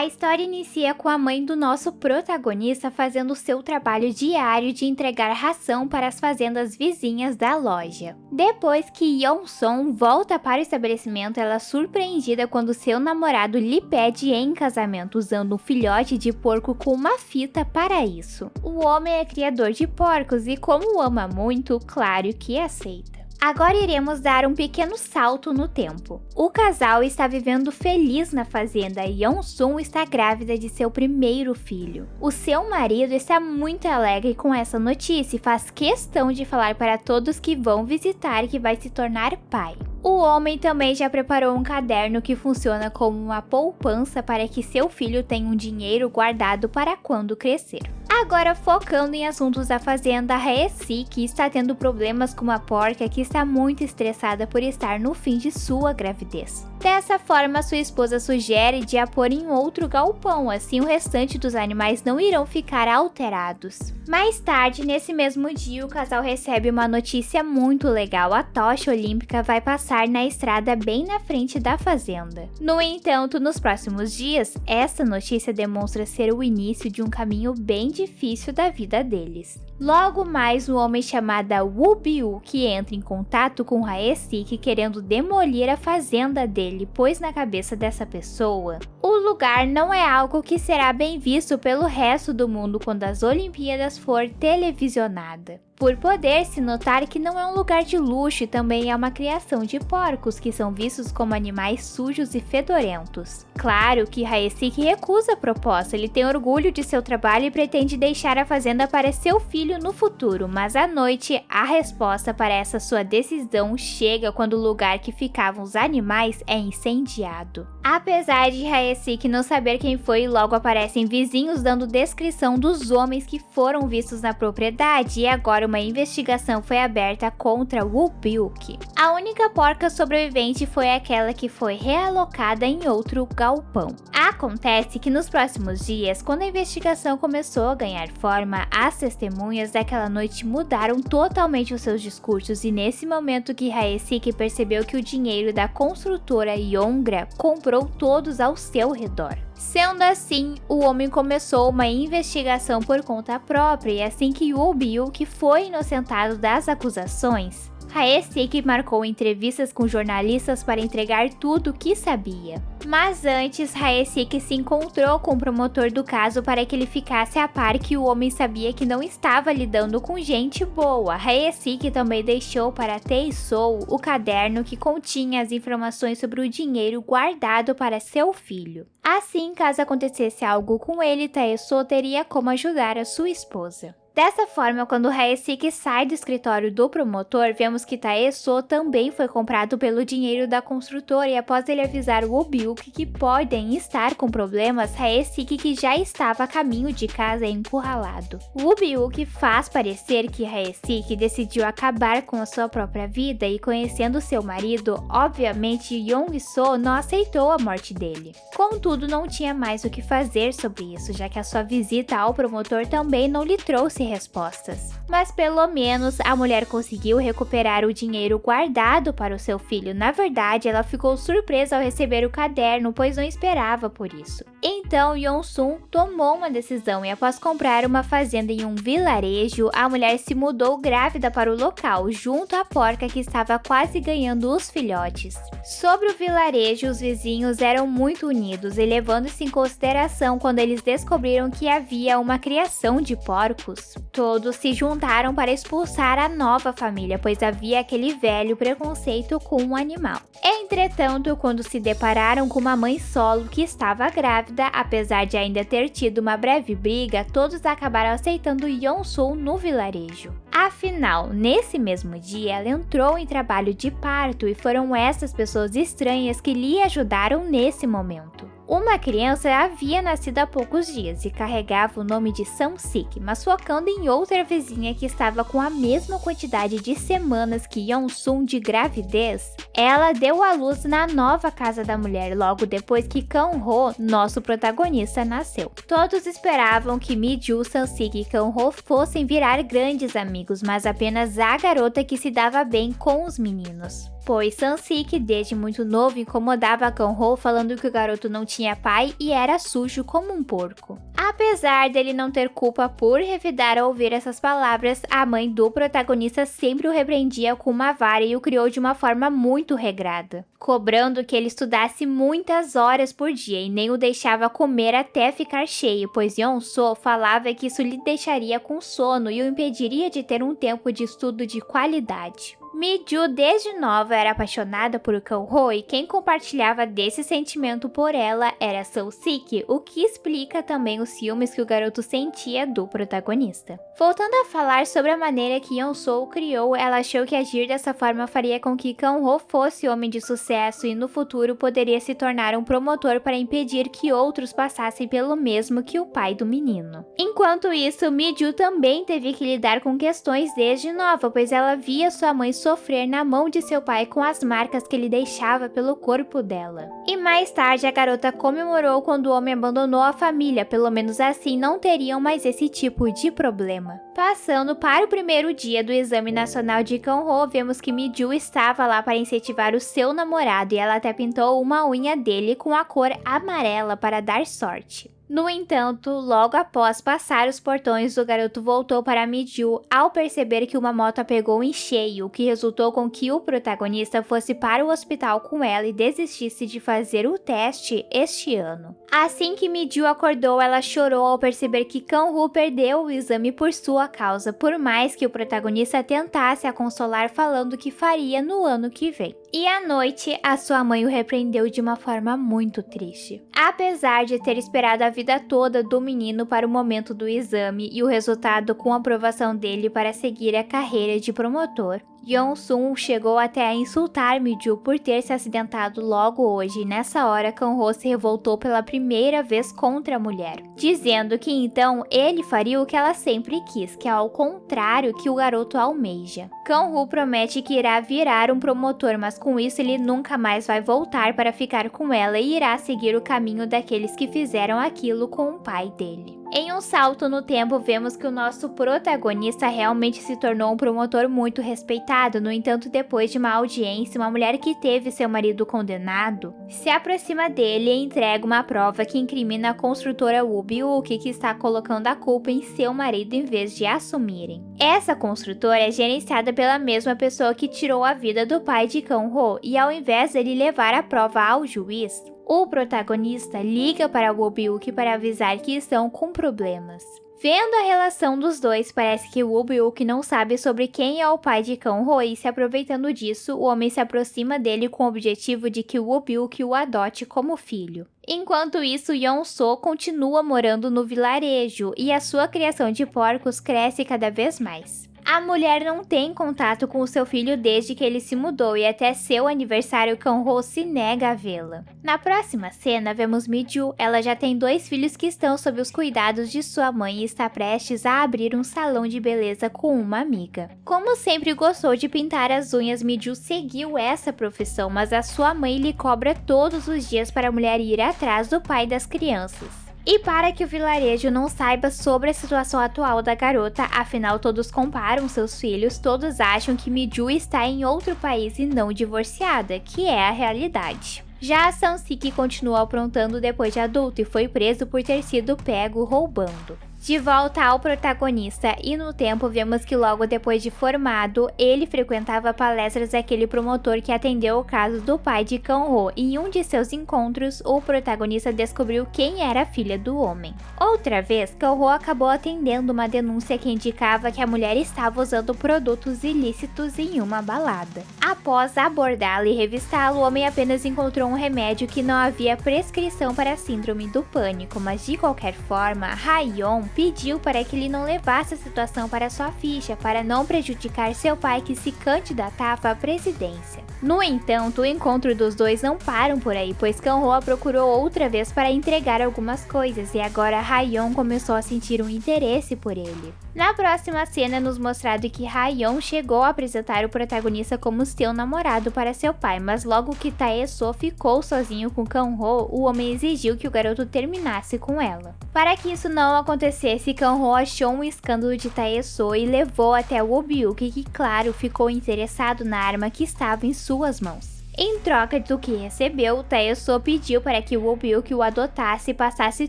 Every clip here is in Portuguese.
A história inicia com a mãe do nosso protagonista fazendo seu trabalho diário de entregar ração para as fazendas vizinhas da loja. Depois que Yeon-sung volta para o estabelecimento, ela é surpreendida quando seu namorado lhe pede em casamento usando um filhote de porco com uma fita para isso. O homem é criador de porcos e, como o ama muito, claro que aceita. Agora iremos dar um pequeno salto no tempo. O casal está vivendo feliz na fazenda e Yeon-sung está grávida de seu primeiro filho. O seu marido está muito alegre com essa notícia e faz questão de falar para todos que vão visitar que vai se tornar pai. O homem também já preparou um caderno que funciona como uma poupança para que seu filho tenha um dinheiro guardado para quando crescer. Agora focando em assuntos da fazenda, Hae-sik está tendo problemas com uma porca que está muito estressada por estar no fim de sua gravidez. Dessa forma, sua esposa sugere de a pôr em outro galpão, assim o restante dos animais não irão ficar alterados. Mais tarde, nesse mesmo dia, o casal recebe uma notícia muito legal: a tocha olímpica vai passar na estrada bem na frente da fazenda. No entanto, nos próximos dias, essa notícia demonstra ser o início de um caminho bem difícil da vida deles. Logo mais, um homem chamado Woo Byuk entra em contato com Hae-sik querendo demolir a fazenda dele, pois na cabeça dessa pessoa, o lugar não é algo que será bem visto pelo resto do mundo quando as Olimpíadas for televisionada. Por poder-se notar que não é um lugar de luxo e também é uma criação de porcos que são vistos como animais sujos e fedorentos. Claro que Hae-sik recusa a proposta, ele tem orgulho de seu trabalho e pretende deixar a fazenda para seu filho no futuro, mas à noite a resposta para essa sua decisão chega quando o lugar que ficavam os animais é incendiado. Apesar de Hae-sik não saber quem foi, logo aparecem vizinhos dando descrição dos homens que foram vistos na propriedade e agora uma investigação foi aberta contra Woo Byuk. A única porca sobrevivente foi aquela que foi realocada em outro galpão. Acontece que nos próximos dias, quando a investigação começou a ganhar forma, as testemunhas daquela noite mudaram totalmente os seus discursos e nesse momento que Hae-sik percebeu que o dinheiro da construtora Yongra comprou todos ao seu redor. Sendo assim, o homem começou uma investigação por conta própria e assim que Woo Byuk foi inocentado das acusações, Hae-sik marcou entrevistas com jornalistas para entregar tudo o que sabia. Mas antes, Hae-sik se encontrou com o promotor do caso para que ele ficasse a par que o homem sabia que não estava lidando com gente boa. Hae-sik também deixou para Tae-soo o caderno que continha as informações sobre o dinheiro guardado para seu filho. Assim, caso acontecesse algo com ele, Tae-soo teria como ajudar a sua esposa. Dessa forma, quando Hae-sik sai do escritório do promotor, vemos que Tae-soo também foi comprado pelo dinheiro da construtora e após ele avisar Woo Byuk que podem estar com problemas, Hae-sik, que já estava a caminho de casa, é encurralado. Woo Byuk faz parecer que Hae-sik decidiu acabar com a sua própria vida e conhecendo seu marido, obviamente Yeon-soo não aceitou a morte dele. Contudo, não tinha mais o que fazer sobre isso, já que a sua visita ao promotor também não lhe trouxe respostas. Mas pelo menos a mulher conseguiu recuperar o dinheiro guardado para o seu filho. Na verdade, ela ficou surpresa ao receber o caderno, pois não esperava por isso. Então, Yeon-sung tomou uma decisão e após comprar uma fazenda em um vilarejo, a mulher se mudou grávida para o local, junto à porca que estava quase ganhando os filhotes. Sobre o vilarejo, os vizinhos eram muito unidos e levando-se em consideração quando eles descobriram que havia uma criação de porcos. Todos se juntaram para expulsar a nova família, pois havia aquele velho preconceito com o animal. Entretanto, quando se depararam com uma mãe solo que estava grávida, apesar de ainda ter tido uma breve briga, todos acabaram aceitando Yeon-soo no vilarejo. Afinal, nesse mesmo dia, ela entrou em trabalho de parto e foram essas pessoas estranhas que lhe ajudaram nesse momento. Uma criança havia nascido há poucos dias e carregava o nome de Sang-sik, mas focando em outra vizinha que estava com a mesma quantidade de semanas que Yeon-sung de gravidez, ela deu à luz na nova casa da mulher logo depois que Kang-ho, nosso protagonista, nasceu. Todos esperavam que Mi-ju, Sang-sik e Kang-ho fossem virar grandes amigos amigos, mas apenas a garota que se dava bem com os meninos. Pois Sansik, desde muito novo, incomodava Kanho falando que o garoto não tinha pai e era sujo como um porco. Apesar dele não ter culpa por revidar ao ouvir essas palavras, a mãe do protagonista sempre o repreendia com uma vara e o criou de uma forma muito regrada, cobrando que ele estudasse muitas horas por dia e nem o deixava comer até ficar cheio, pois Yeon-soo falava que isso lhe deixaria com sono e o impediria de ter um tempo de estudo de qualidade. Mi-ju desde nova era apaixonada por Kanho e quem compartilhava desse sentimento por ela era Sansik, o que explica também os ciúmes que o garoto sentia do protagonista. Voltando a falar sobre a maneira que Yeon-soo o criou, ela achou que agir dessa forma faria com que Kanho fosse homem de sucesso e no futuro poderia se tornar um promotor para impedir que outros passassem pelo mesmo que o pai do menino. Enquanto isso, Mi-ju também teve que lidar com questões desde nova, pois ela via sua mãe sofrer na mão de seu pai com as marcas que ele deixava pelo corpo dela. E mais tarde a garota comemorou quando o homem abandonou a família, pelo menos assim não teriam mais esse tipo de problema. Passando para o primeiro dia do exame nacional de Kanho, vemos que Mi-ju estava lá para incentivar o seu namorado e ela até pintou uma unha dele com a cor amarela para dar sorte. No entanto, logo após passar os portões, o garoto voltou para Mi-ju ao perceber que uma moto a pegou em cheio, o que resultou com que o protagonista fosse para o hospital com ela e desistisse de fazer o teste este ano. Assim que Mi-ju acordou, ela chorou ao perceber que Kanho perdeu o exame por sua causa, por mais que o protagonista tentasse a consolar falando que faria no ano que vem. E à noite, a sua mãe o repreendeu de uma forma muito triste. Apesar de ter esperado a vida toda do menino para o momento do exame e o resultado com a aprovação dele para seguir a carreira de promotor, Yeon-soo chegou até a insultar Mi-ju por ter se acidentado logo hoje e nessa hora Kanho se revoltou pela primeira vez contra a mulher, dizendo que então ele faria o que ela sempre quis, que é ao contrário que o garoto almeja. Kanho promete que irá virar um promotor, mas com isso ele nunca mais vai voltar para ficar com ela e irá seguir o caminho daqueles que fizeram aquilo com o pai dele. Em um salto no tempo, vemos que o nosso protagonista realmente se tornou um promotor muito respeitado. No entanto, depois de uma audiência, uma mulher que teve seu marido condenado se aproxima dele e entrega uma prova que incrimina a construtora Woo-byuk, que está colocando a culpa em seu marido em vez de assumirem. Essa construtora é gerenciada pela mesma pessoa que tirou a vida do pai de Kanho, e ao invés dele levar a prova ao juiz, o protagonista liga para Woo-byuk para avisar que estão com problemas. Vendo a relação dos dois, parece que Woo-byuk não sabe sobre quem é o pai de Kanho e se aproveitando disso, o homem se aproxima dele com o objetivo de que Woo-byuk o adote como filho. Enquanto isso, Yeon-soo continua morando no vilarejo e a sua criação de porcos cresce cada vez mais. A mulher não tem contato com o seu filho desde que ele se mudou e até seu aniversário Kanho se nega a vê-la. Na próxima cena, vemos Mi-ju. Ela já tem 2 filhos que estão sob os cuidados de sua mãe e está prestes a abrir um salão de beleza com uma amiga. Como sempre gostou de pintar as unhas, Mi-ju seguiu essa profissão, mas a sua mãe lhe cobra todos os dias para a mulher ir atrás do pai das crianças. E para que o vilarejo não saiba sobre a situação atual da garota, afinal todos comparam seus filhos, todos acham que Mi-ju está em outro país e não divorciada, que é a realidade. Já a Sansik continua aprontando depois de adulto e foi preso por ter sido pego roubando. De volta ao protagonista, e no tempo vemos que logo depois de formado, ele frequentava palestras daquele promotor que atendeu o caso do pai de Kanho, e em um de seus encontros, o protagonista descobriu quem era a filha do homem. Outra vez, Kanho acabou atendendo uma denúncia que indicava que a mulher estava usando produtos ilícitos em uma balada. Após abordá-lo e revistá-lo, o homem apenas encontrou um remédio que não havia prescrição para a síndrome do pânico, mas de qualquer forma, Ha-yeon pediu para que ele não levasse a situação para sua ficha, para não prejudicar seu pai que se candidatava à presidência. No entanto, o encontro dos dois não param por aí, pois Kanho a procurou outra vez para entregar algumas coisas e agora Ha-yeon começou a sentir um interesse por ele. Na próxima cena é nos mostrado que Ha-yeon chegou a apresentar o protagonista como seu namorado para seu pai, mas logo que Tae-soo ficou sozinho com Kanho, o homem exigiu que o garoto terminasse com ela. Para que isso não acontecesse, falecesse, Kanho achou um escândalo de Taeso e levou até o Woo-byuk, que claro ficou interessado na arma que estava em suas mãos. Em troca do que recebeu, Taeso pediu para que Woo-byuk o adotasse e passasse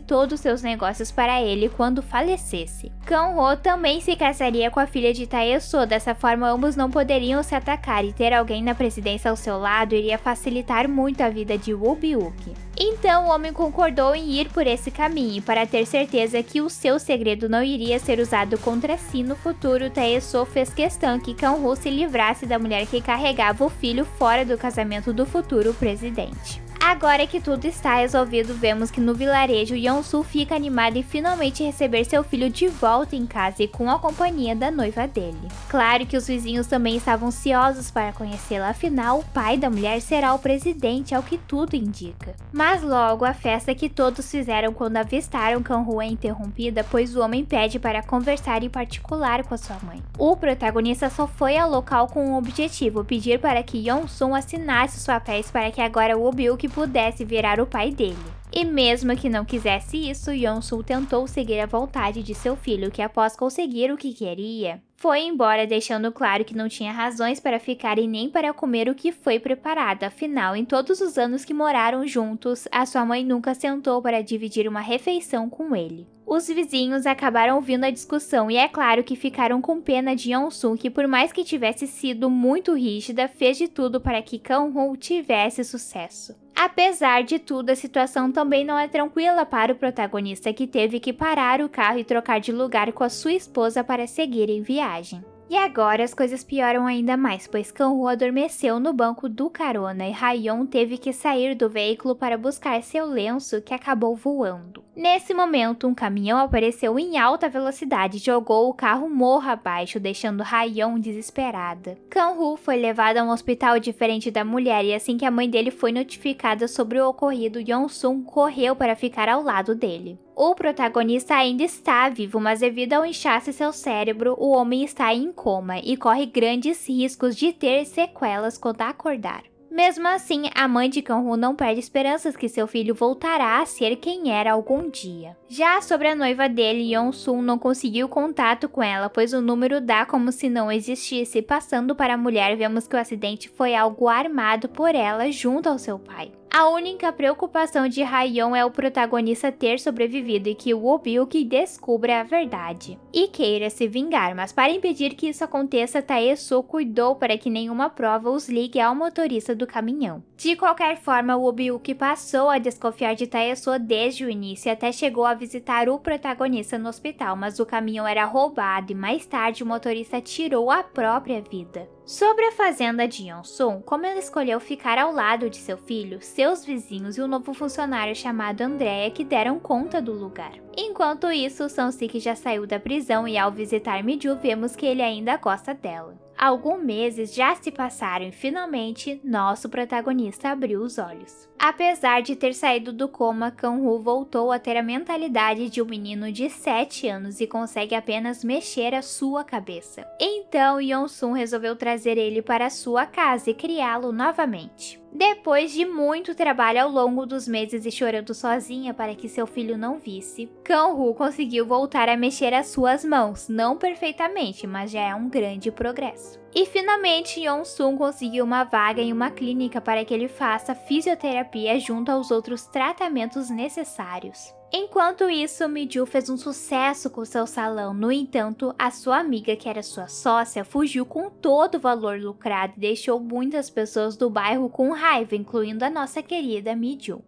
todos os seus negócios para ele quando falecesse. Kanho também se casaria com a filha de Taeso, dessa forma ambos não poderiam se atacar e ter alguém na presidência ao seu lado iria facilitar muito a vida de Woo-byuk. Então o homem concordou em ir por esse caminho, para ter certeza que o seu segredo não iria ser usado contra si no futuro. Taeso fez questão que Kanho se livrasse da mulher que carregava o filho fora do casamento do futuro presidente. Agora que tudo está resolvido, vemos que no vilarejo Yeon-soo fica animado em finalmente receber seu filho de volta em casa e com a companhia da noiva dele. Claro que os vizinhos também estavam ansiosos para conhecê-la, afinal o pai da mulher será o presidente, ao que tudo indica. Mas logo a festa que todos fizeram quando avistaram Kanho é interrompida, pois o homem pede para conversar em particular com a sua mãe. O protagonista só foi ao local com um objetivo: pedir para que Yeon-soo assinasse os papéis para que agora o Woo-byuk pudesse virar o pai dele. E mesmo que não quisesse isso, Yeon-soo tentou seguir a vontade de seu filho, que após conseguir o que queria, foi embora, deixando claro que não tinha razões para ficar e nem para comer o que foi preparado. Afinal, em todos os anos que moraram juntos, a sua mãe nunca sentou para dividir uma refeição com ele. Os vizinhos acabaram ouvindo a discussão e é claro que ficaram com pena de Yeon-soo, que por mais que tivesse sido muito rígida, fez de tudo para que Kanho tivesse sucesso. Apesar de tudo, a situação também não é tranquila para o protagonista, que teve que parar o carro e trocar de lugar com a sua esposa para seguir em viagem. E agora as coisas pioram ainda mais, pois Kanho adormeceu no banco do carona e Hayeon teve que sair do veículo para buscar seu lenço, que acabou voando. Nesse momento, um caminhão apareceu em alta velocidade e jogou o carro morro abaixo, deixando Hayeon desesperada. Kanho foi levado a um hospital diferente da mulher e assim que a mãe dele foi notificada sobre o ocorrido, Yeon-soo correu para ficar ao lado dele. O protagonista ainda está vivo, mas devido ao inchaço em seu cérebro, o homem está em coma e corre grandes riscos de ter sequelas quando acordar. Mesmo assim, a mãe de Kanho não perde esperanças que seu filho voltará a ser quem era algum dia. Já sobre a noiva dele, Yeon-soo não conseguiu contato com ela, pois o número dá como se não existisse. Passando para a mulher, vemos que o acidente foi algo armado por ela junto ao seu pai. A única preocupação de Hayeon é o protagonista ter sobrevivido e que o Woo-byuk descubra a verdade e queira se vingar, mas para impedir que isso aconteça, Taeso cuidou para que nenhuma prova os ligue ao motorista do caminhão. De qualquer forma, o Woo-byuk passou a desconfiar de Taeso desde o início e até chegou a visitar o protagonista no hospital, mas o caminhão era roubado e mais tarde o motorista tirou a própria vida. Sobre a fazenda de Yeon-soo, como ela escolheu ficar ao lado de seu filho, seus vizinhos e um novo funcionário chamado Andrea que deram conta do lugar. Enquanto isso, Sung-sik já saiu da prisão e ao visitar Mi-ju vemos que ele ainda gosta dela. Alguns meses já se passaram e finalmente nosso protagonista abriu os olhos. Apesar de ter saído do coma, Kanho voltou a ter a mentalidade de um menino de 7 anos e consegue apenas mexer a sua cabeça. Então Yeon-soo resolveu trazer ele para sua casa e criá-lo novamente. Depois de muito trabalho ao longo dos meses e chorando sozinha para que seu filho não visse, Kanho conseguiu voltar a mexer as suas mãos, não perfeitamente, mas já é um grande progresso. E finalmente Yeon-soo conseguiu uma vaga em uma clínica para que ele faça fisioterapia junto aos outros tratamentos necessários. Enquanto isso, Mi-ju fez um sucesso com seu salão. No entanto, a sua amiga, que era sua sócia, fugiu com todo o valor lucrado e deixou muitas pessoas do bairro com raiva, incluindo a nossa querida Mi-ju.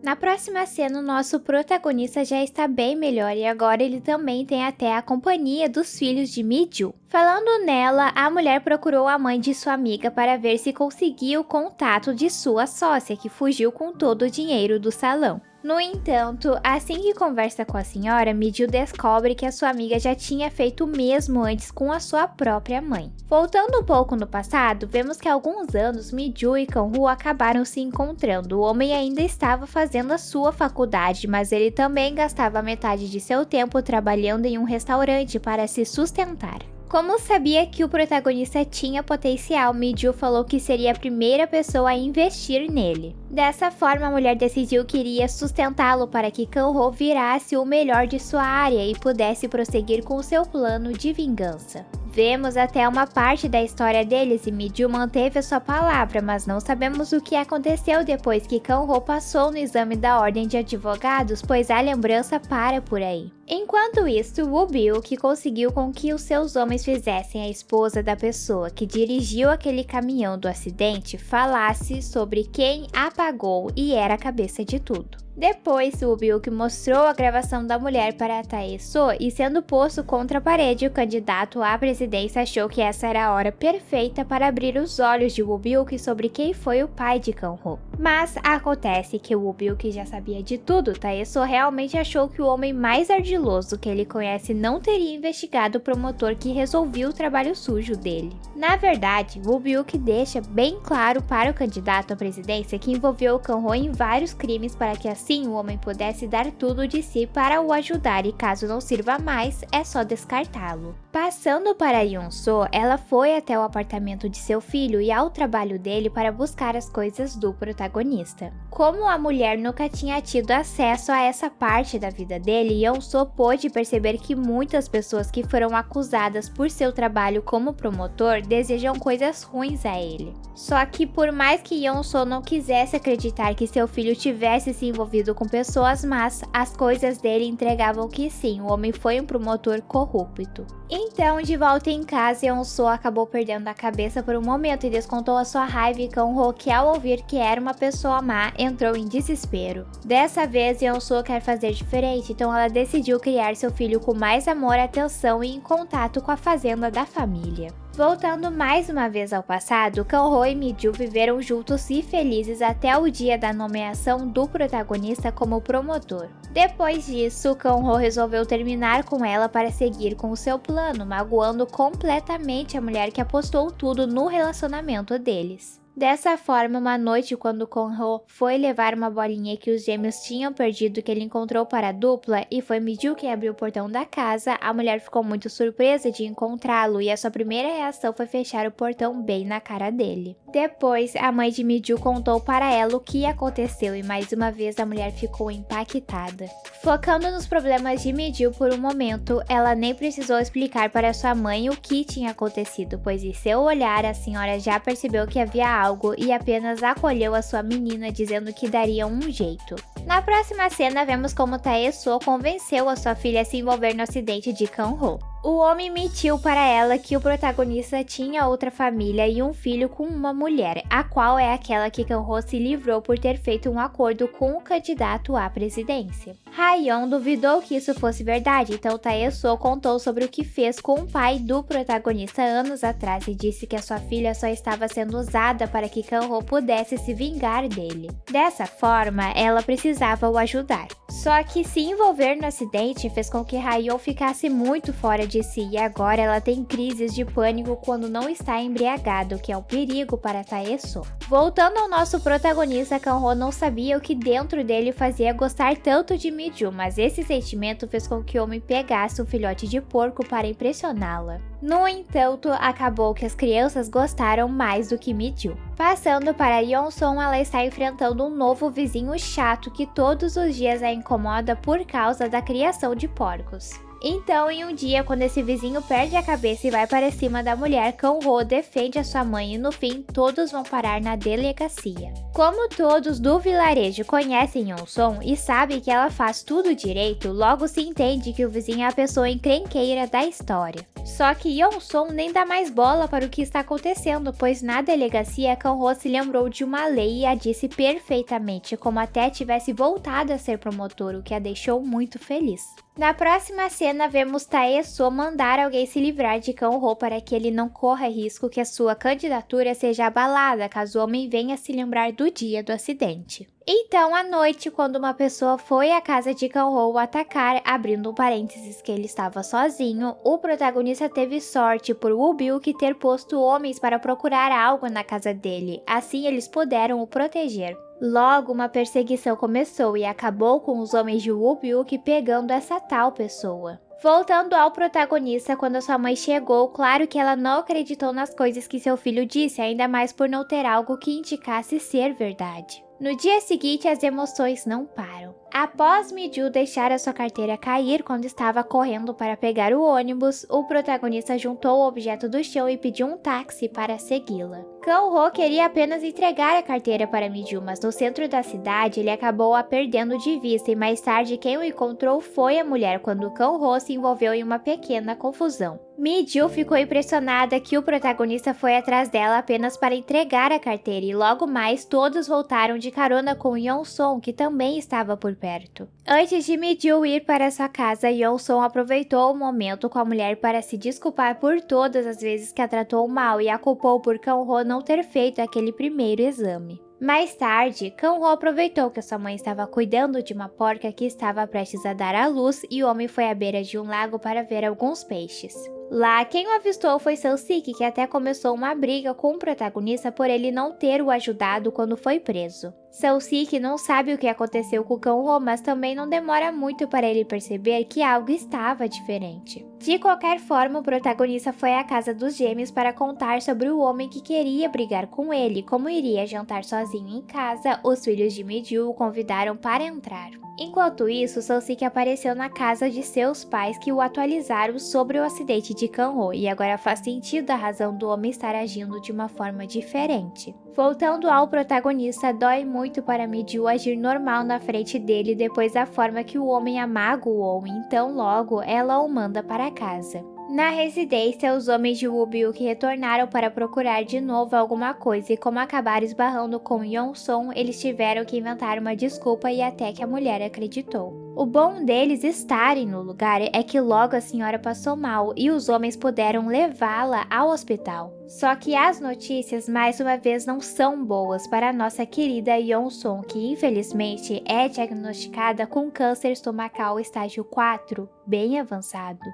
Na próxima cena, o nosso protagonista já está bem melhor e agora ele também tem até a companhia dos filhos de Mi-ju. Falando nela, a mulher procurou a mãe de sua amiga para ver se conseguia o contato de sua sócia, que fugiu com todo o dinheiro do salão. No entanto, assim que conversa com a senhora, Mi-ju descobre que a sua amiga já tinha feito o mesmo antes com a sua própria mãe. Voltando um pouco no passado, vemos que há alguns anos Mi-ju e Kanho acabaram se encontrando. O homem ainda estava fazendo a sua faculdade, mas ele também gastava metade de seu tempo trabalhando em um restaurante para se sustentar. Como sabia que o protagonista tinha potencial, Mi-ju falou que seria a primeira pessoa a investir nele. Dessa forma, a mulher decidiu que iria sustentá-lo para que Kang-ho virasse o melhor de sua área e pudesse prosseguir com seu plano de vingança. Vemos até uma parte da história deles e Mi-ju manteve a sua palavra, mas não sabemos o que aconteceu depois que Kang-ho passou no exame da ordem de advogados, pois a lembrança para por aí. Enquanto isso, Woo-byuk conseguiu com que os seus homens fizessem a esposa da pessoa que dirigiu aquele caminhão do acidente falasse sobre quem apagou e era a cabeça de tudo. Depois, Woo-byuk mostrou a gravação da mulher para Tae-soo e, sendo posto contra a parede, o candidato à presidência achou que essa era a hora perfeita para abrir os olhos de Woo-byuk sobre quem foi o pai de Kang-ho. Mas acontece que Woo-byuk já sabia de tudo. Tae-soo realmente achou que o homem mais ardiloso que ele conhece não teria investigado o promotor que resolveu o trabalho sujo dele. Na verdade, Woo-byuk deixa bem claro para o candidato à presidência que envolveu Kang-ho em vários crimes para que assim o homem pudesse dar tudo de si para o ajudar e caso não sirva mais, é só descartá-lo. Passando para Yoon-soo, ela foi até o apartamento de seu filho e ao trabalho dele para buscar as coisas do protagonista. Como a mulher nunca tinha tido acesso a essa parte da vida dele, Yoon-soo pôde perceber que muitas pessoas que foram acusadas por seu trabalho como promotor desejam coisas ruins a ele. Só que por mais que Yoon-soo não quisesse acreditar que seu filho tivesse se envolvido com pessoas más, as coisas dele entregavam que sim, o homem foi um promotor corrupto. Então, de volta em casa, Yoon-soo acabou perdendo a cabeça por um momento e descontou a sua raiva em Kang-ho, que ao ouvir que era uma pessoa má, entrou em desespero. Dessa vez, Yoon-soo quer fazer diferente, então ela decidiu criar seu filho com mais amor, atenção e em contato com a fazenda da família. Voltando mais uma vez ao passado, Kang-ho e Mi-ju viveram juntos e felizes até o dia da nomeação do protagonista como promotor. Depois disso, Kang-ho resolveu terminar com ela para seguir com o seu plano, magoando completamente a mulher que apostou tudo no relacionamento deles. Dessa forma, uma noite, quando Kang-ho foi levar uma bolinha que os gêmeos tinham perdido que ele encontrou para a dupla e foi Mi-ju quem abriu o portão da casa, a mulher ficou muito surpresa de encontrá-lo e a sua primeira reação foi fechar o portão bem na cara dele. Depois, a mãe de Mi-ju contou para ela o que aconteceu e mais uma vez a mulher ficou impactada. Focando nos problemas de Mi-ju por um momento, ela nem precisou explicar para sua mãe o que tinha acontecido, pois em seu olhar a senhora já percebeu que havia algo e apenas acolheu a sua menina dizendo que daria um jeito. Na próxima cena, vemos como Tae-soo convenceu a sua filha a se envolver no acidente de Kang-ho. O homem mentiu para ela que o protagonista tinha outra família e um filho com uma mulher, a qual é aquela que Kang-ho se livrou por ter feito um acordo com o candidato à presidência. Ha-yeon duvidou que isso fosse verdade, então Tae-soo contou sobre o que fez com o pai do protagonista anos atrás e disse que a sua filha só estava sendo usada para que Kang-ho pudesse se vingar dele. Dessa forma, ela precisava o ajudar. Só que se envolver no acidente fez com que Ha-yeon ficasse muito fora de si e agora ela tem crises de pânico quando não está embriagado, que é um perigo para Tae-soo. Voltando ao nosso protagonista, Kang-ho não sabia o que dentro dele fazia gostar tanto de Mi-ju, mas esse sentimento fez com que o homem pegasse um filhote de porco para impressioná-la. No entanto, acabou que as crianças gostaram mais do que Mi-ju. Passando para Yoon-soo, ela está enfrentando um novo vizinho chato que todos os dias a incomoda por causa da criação de porcos. Então, em um dia, quando esse vizinho perde a cabeça e vai para cima da mulher, Kang-ho defende a sua mãe e no fim, todos vão parar na delegacia. Como todos do vilarejo conhecem Yoon-soo e sabem que ela faz tudo direito, logo se entende que o vizinho é a pessoa encrenqueira da história. Só que Yoon-soo nem dá mais bola para o que está acontecendo, pois na delegacia, Kang-ho se lembrou de uma lei e a disse perfeitamente, como até tivesse voltado a ser promotor, o que a deixou muito feliz. Na próxima cena, vemos Tae-soo mandar alguém se livrar de Kang-ho para que ele não corra risco que a sua candidatura seja abalada caso o homem venha se lembrar do dia do acidente. Então, à noite, quando uma pessoa foi à casa de Kang-ho o atacar, abrindo um parênteses que ele estava sozinho, o protagonista teve sorte por Woo-byuk ter posto homens para procurar algo na casa dele, assim eles puderam o proteger. Logo, uma perseguição começou e acabou com os homens de Woo-byuk pegando essa tal pessoa. Voltando ao protagonista, quando sua mãe chegou, claro que ela não acreditou nas coisas que seu filho disse, ainda mais por não ter algo que indicasse ser verdade. No dia seguinte, as emoções não param. Após Mi-ju deixar a sua carteira cair quando estava correndo para pegar o ônibus, o protagonista juntou o objeto do chão e pediu um táxi para segui-la. Kang-ho queria apenas entregar a carteira para Mi-ju, mas no centro da cidade ele acabou a perdendo de vista e mais tarde quem o encontrou foi a mulher quando Kang-ho se envolveu em uma pequena confusão. Mi-ju ficou impressionada que o protagonista foi atrás dela apenas para entregar a carteira e logo mais todos voltaram de carona com Yeon-song, que também estava por perto. Antes de Mi-ju ir para sua casa, Yeon-song aproveitou o momento com a mulher para se desculpar por todas as vezes que a tratou mal e a culpou por Kang-ho não ter feito aquele primeiro exame. Mais tarde, Kang-ho aproveitou que sua mãe estava cuidando de uma porca que estava prestes a dar à luz e o homem foi à beira de um lago para ver alguns peixes. Lá, quem o avistou foi Seo-sik, que até começou uma briga com o protagonista por ele não ter o ajudado quando foi preso. Seo-sik não sabe o que aconteceu com Kang-ho, mas também não demora muito para ele perceber que algo estava diferente. De qualquer forma, o protagonista foi à casa dos gêmeos para contar sobre o homem que queria brigar com ele. Como iria jantar sozinho em casa, os filhos de Mi-ju o convidaram para entrar. Enquanto isso, Seo-sik apareceu na casa de seus pais que o atualizaram sobre o acidente de Kang-ho e agora faz sentido a razão do homem estar agindo de uma forma diferente. Voltando ao protagonista, dói muito para Mi-ju agir normal na frente dele depois da forma que o homem a magoou, então logo ela o manda para casa. Na residência, os homens de Woo-byuk retornaram para procurar de novo alguma coisa e como acabaram esbarrando com Yeon-song, eles tiveram que inventar uma desculpa e até que a mulher acreditou. O bom deles estarem no lugar é que logo a senhora passou mal e os homens puderam levá-la ao hospital. Só que as notícias mais uma vez não são boas para a nossa querida Yeon-song, que infelizmente é diagnosticada com câncer estomacal estágio 4, bem avançado.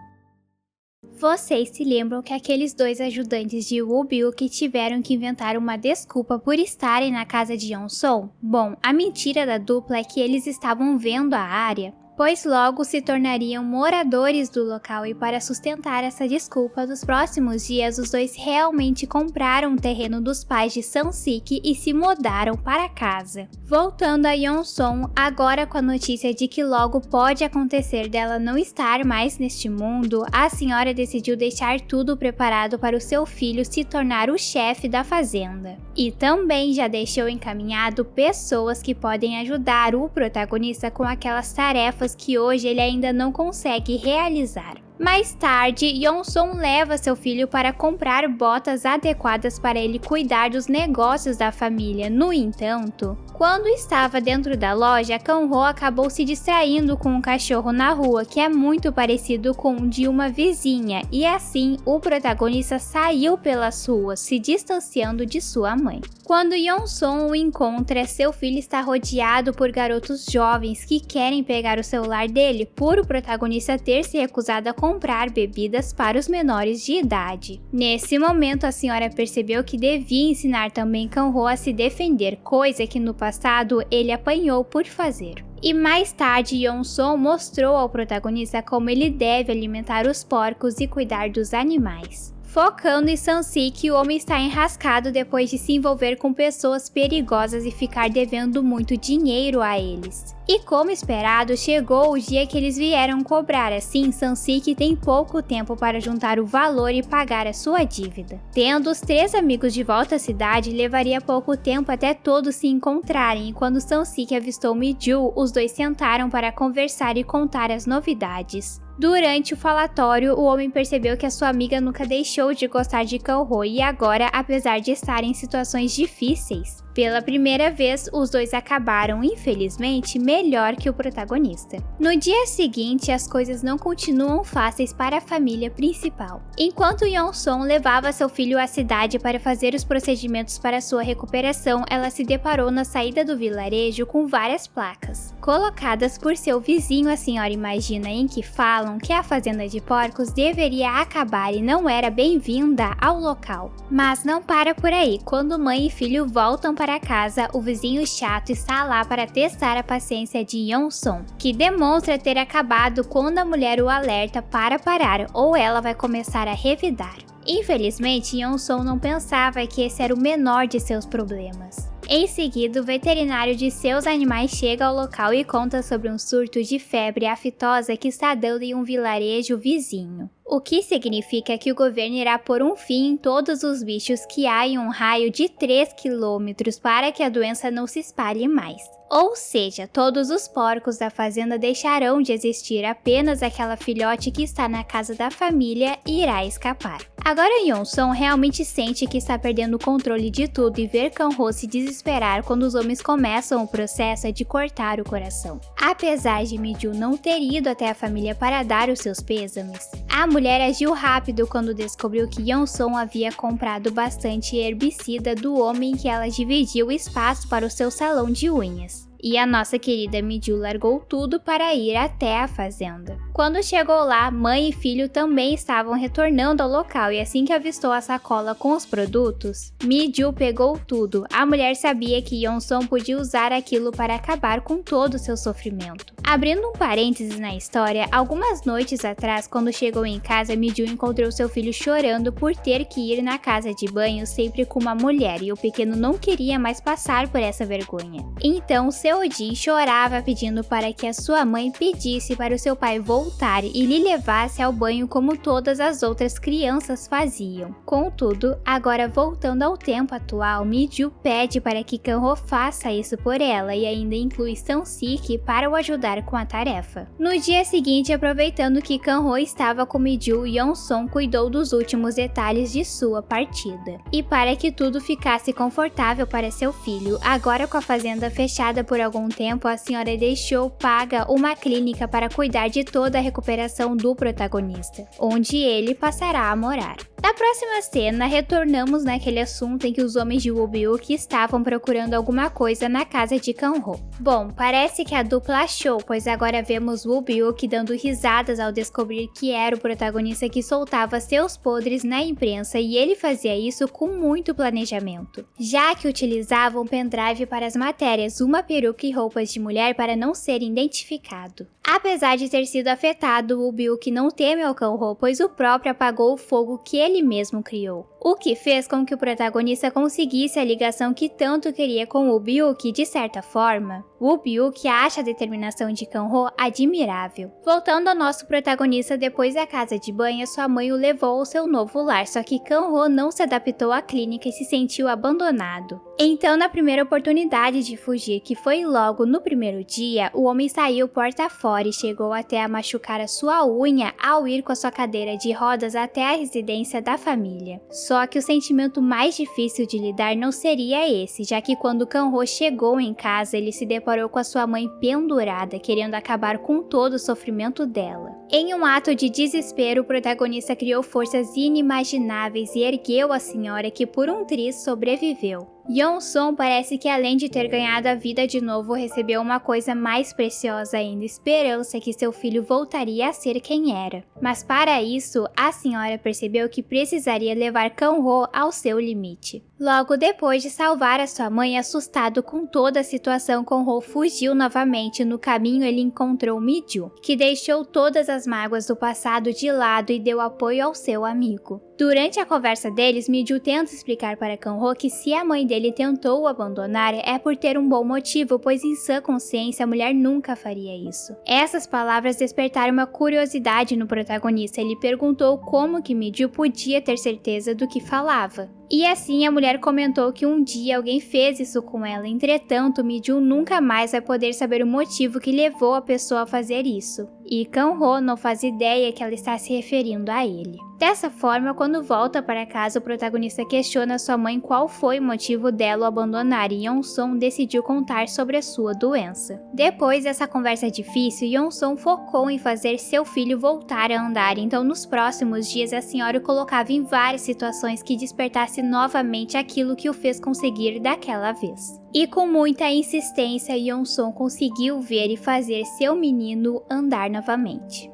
Vocês se lembram que aqueles dois ajudantes de Woo-byuk tiveram que inventar uma desculpa por estarem na casa de Yeon-song? Bom, a mentira da dupla é que eles estavam vendo a área, pois logo se tornariam moradores do local e para sustentar essa desculpa, nos próximos dias os dois realmente compraram o terreno dos pais de Seo-sik e se mudaram para casa. Voltando a Yeon-song, agora com a notícia de que logo pode acontecer dela não estar mais neste mundo, a senhora decidiu deixar tudo preparado para o seu filho se tornar o chefe da fazenda. E também já deixou encaminhado pessoas que podem ajudar o protagonista com aquelas tarefas que hoje ele ainda não consegue realizar. Mais tarde, Yeon-song leva seu filho para comprar botas adequadas para ele cuidar dos negócios da família. No entanto, quando estava dentro da loja, Kang-ho acabou se distraindo com um cachorro na rua que é muito parecido com o de uma vizinha e assim o protagonista saiu pelas ruas, se distanciando de sua mãe. Quando Yeon-song o encontra, seu filho está rodeado por garotos jovens que querem pegar o celular dele por o protagonista ter se recusado a comprar bebidas para os menores de idade. Nesse momento, a senhora percebeu que devia ensinar também Kang-ho a se defender, coisa que no passado ele apanhou por fazer. E mais tarde, Yeon-song mostrou ao protagonista como ele deve alimentar os porcos e cuidar dos animais. Focando em Seo-sik, o homem está enrascado depois de se envolver com pessoas perigosas e ficar devendo muito dinheiro a eles. E como esperado, chegou o dia que eles vieram cobrar, assim Seo-sik tem pouco tempo para juntar o valor e pagar a sua dívida. Tendo os três amigos de volta à cidade, levaria pouco tempo até todos se encontrarem e quando Seo-sik avistou Mi-ju, os dois sentaram para conversar e contar as novidades. Durante o falatório, o homem percebeu que a sua amiga nunca deixou de gostar de Kang-ho e agora, apesar de estarem em situações difíceis, pela primeira vez, os dois acabaram, infelizmente, melhor que o protagonista. No dia seguinte, as coisas não continuam fáceis para a família principal. Enquanto Yeon-song levava seu filho à cidade para fazer os procedimentos para sua recuperação, ela se deparou na saída do vilarejo com várias placas, colocadas por seu vizinho. A senhora imagina em que falam que a fazenda de porcos deveria acabar e não era bem-vinda ao local. Mas não para por aí. Quando mãe e filho voltam para casa, o vizinho chato está lá para testar a paciência de Yeon-song, que demonstra ter acabado quando a mulher o alerta para parar ou ela vai começar a revidar. Infelizmente, Yeon-song não pensava que esse era o menor de seus problemas. Em seguida, o veterinário de seus animais chega ao local e conta sobre um surto de febre aftosa que está dando em um vilarejo vizinho. O que significa que o governo irá pôr um fim em todos os bichos que há em um raio de 3 quilômetros para que a doença não se espalhe mais. Ou seja, todos os porcos da fazenda deixarão de existir, apenas aquela filhote que está na casa da família irá escapar. Agora Yeon-sung realmente sente que está perdendo o controle de tudo e ver Kang-ho se desesperar quando os homens começam o processo de cortar o coração. Apesar de Mi-ju não ter ido até a família para dar os seus pêsames, a mulher agiu rápido quando descobriu que Yeon-sung havia comprado bastante herbicida do homem que ela dividiu o espaço para o seu salão de unhas. E a nossa querida Mi-ju largou tudo para ir até a fazenda. Quando chegou lá, mãe e filho também estavam retornando ao local e assim que avistou a sacola com os produtos, Mi-ju pegou tudo. A mulher sabia que Yeon-sung podia usar aquilo para acabar com todo o seu sofrimento. Abrindo um parênteses na história, algumas noites atrás, quando chegou em casa, Mi-ju encontrou seu filho chorando por ter que ir na casa de banho sempre com uma mulher e o pequeno não queria mais passar por essa vergonha. Então, Seo-jin chorava pedindo para que a sua mãe pedisse para o seu pai voltar e lhe levasse ao banho como todas as outras crianças faziam. Contudo, agora voltando ao tempo atual, Mi-ju pede para que Kang-ho faça isso por ela e ainda inclui Sang-sik para o ajudar com a tarefa. No dia seguinte, aproveitando que Kang-ho estava com Mi-ju, Yeon-sung cuidou dos últimos detalhes de sua partida. E para que tudo ficasse confortável para seu filho, agora com a fazenda fechada por algum tempo, a senhora deixou paga uma clínica para cuidar de toda a recuperação do protagonista, onde ele passará a morar. Na próxima cena, retornamos naquele assunto em que os homens de Woo-byuk estavam procurando alguma coisa na casa de Kang-ho. Bom, parece que a dupla achou, pois agora vemos Woo-byuk dando risadas ao descobrir que era o protagonista que soltava seus podres na imprensa e ele fazia isso com muito planejamento, já que utilizava um pendrive para as matérias, uma peruca e roupas de mulher para não ser identificado. Apesar de ter sido afetado, Woo-byuk não teme ao Kang-ho, pois o próprio apagou o fogo que ele mesmo criou. O que fez com que o protagonista conseguisse a ligação que tanto queria com Woo-byuk. De certa forma, Woo-byuk acha a determinação de Kang-ho admirável. Voltando ao nosso protagonista, depois da casa de banho, sua mãe o levou ao seu novo lar, só que Kang-ho não se adaptou à clínica e se sentiu abandonado. Então, na primeira oportunidade de fugir, que foi logo no primeiro dia, o homem saiu porta fora e chegou até a machucar a sua unha ao ir com a sua cadeira de rodas até a residência da família. Só que o sentimento mais difícil de lidar não seria esse, já que quando Kang-ho chegou em casa, ele se deparou com a sua mãe pendurada, querendo acabar com todo o sofrimento dela. Em um ato de desespero, o protagonista criou forças inimagináveis e ergueu a senhora, que por um triz sobreviveu. Yeon-sung parece que, além de ter ganhado a vida de novo, recebeu uma coisa mais preciosa ainda, esperança que seu filho voltaria a ser quem era. Mas para isso, a senhora percebeu que precisaria levar Kang-ho ao seu limite. Logo depois de salvar a sua mãe, assustado com toda a situação, Kang-ho fugiu novamente. No caminho, ele encontrou Mi-ju, que deixou todas as mágoas do passado de lado e deu apoio ao seu amigo. Durante a conversa deles, Mi-ju tenta explicar para Kang-ho que se a mãe dele tentou o abandonar é por ter um bom motivo, pois em sã consciência a mulher nunca faria isso. Essas palavras despertaram uma curiosidade no protagonista. Ele perguntou como que Mi-ju podia ter certeza do que falava. E assim a mulher comentou que um dia alguém fez isso com ela. Entretanto, Mi-ju nunca mais vai poder saber o motivo que levou a pessoa a fazer isso. E Kang-ho não faz ideia que ela está se referindo a ele. Dessa forma, quando volta para casa, o protagonista questiona sua mãe qual foi o motivo dela o abandonar e Yeon-sung decidiu contar sobre a sua doença. Depois dessa conversa difícil, Yeon-sung focou em fazer seu filho voltar a andar, então nos próximos dias a senhora o colocava em várias situações que despertasse novamente aquilo que o fez conseguir daquela vez. E com muita insistência, Yeon-sung conseguiu ver e fazer seu menino andar novamente.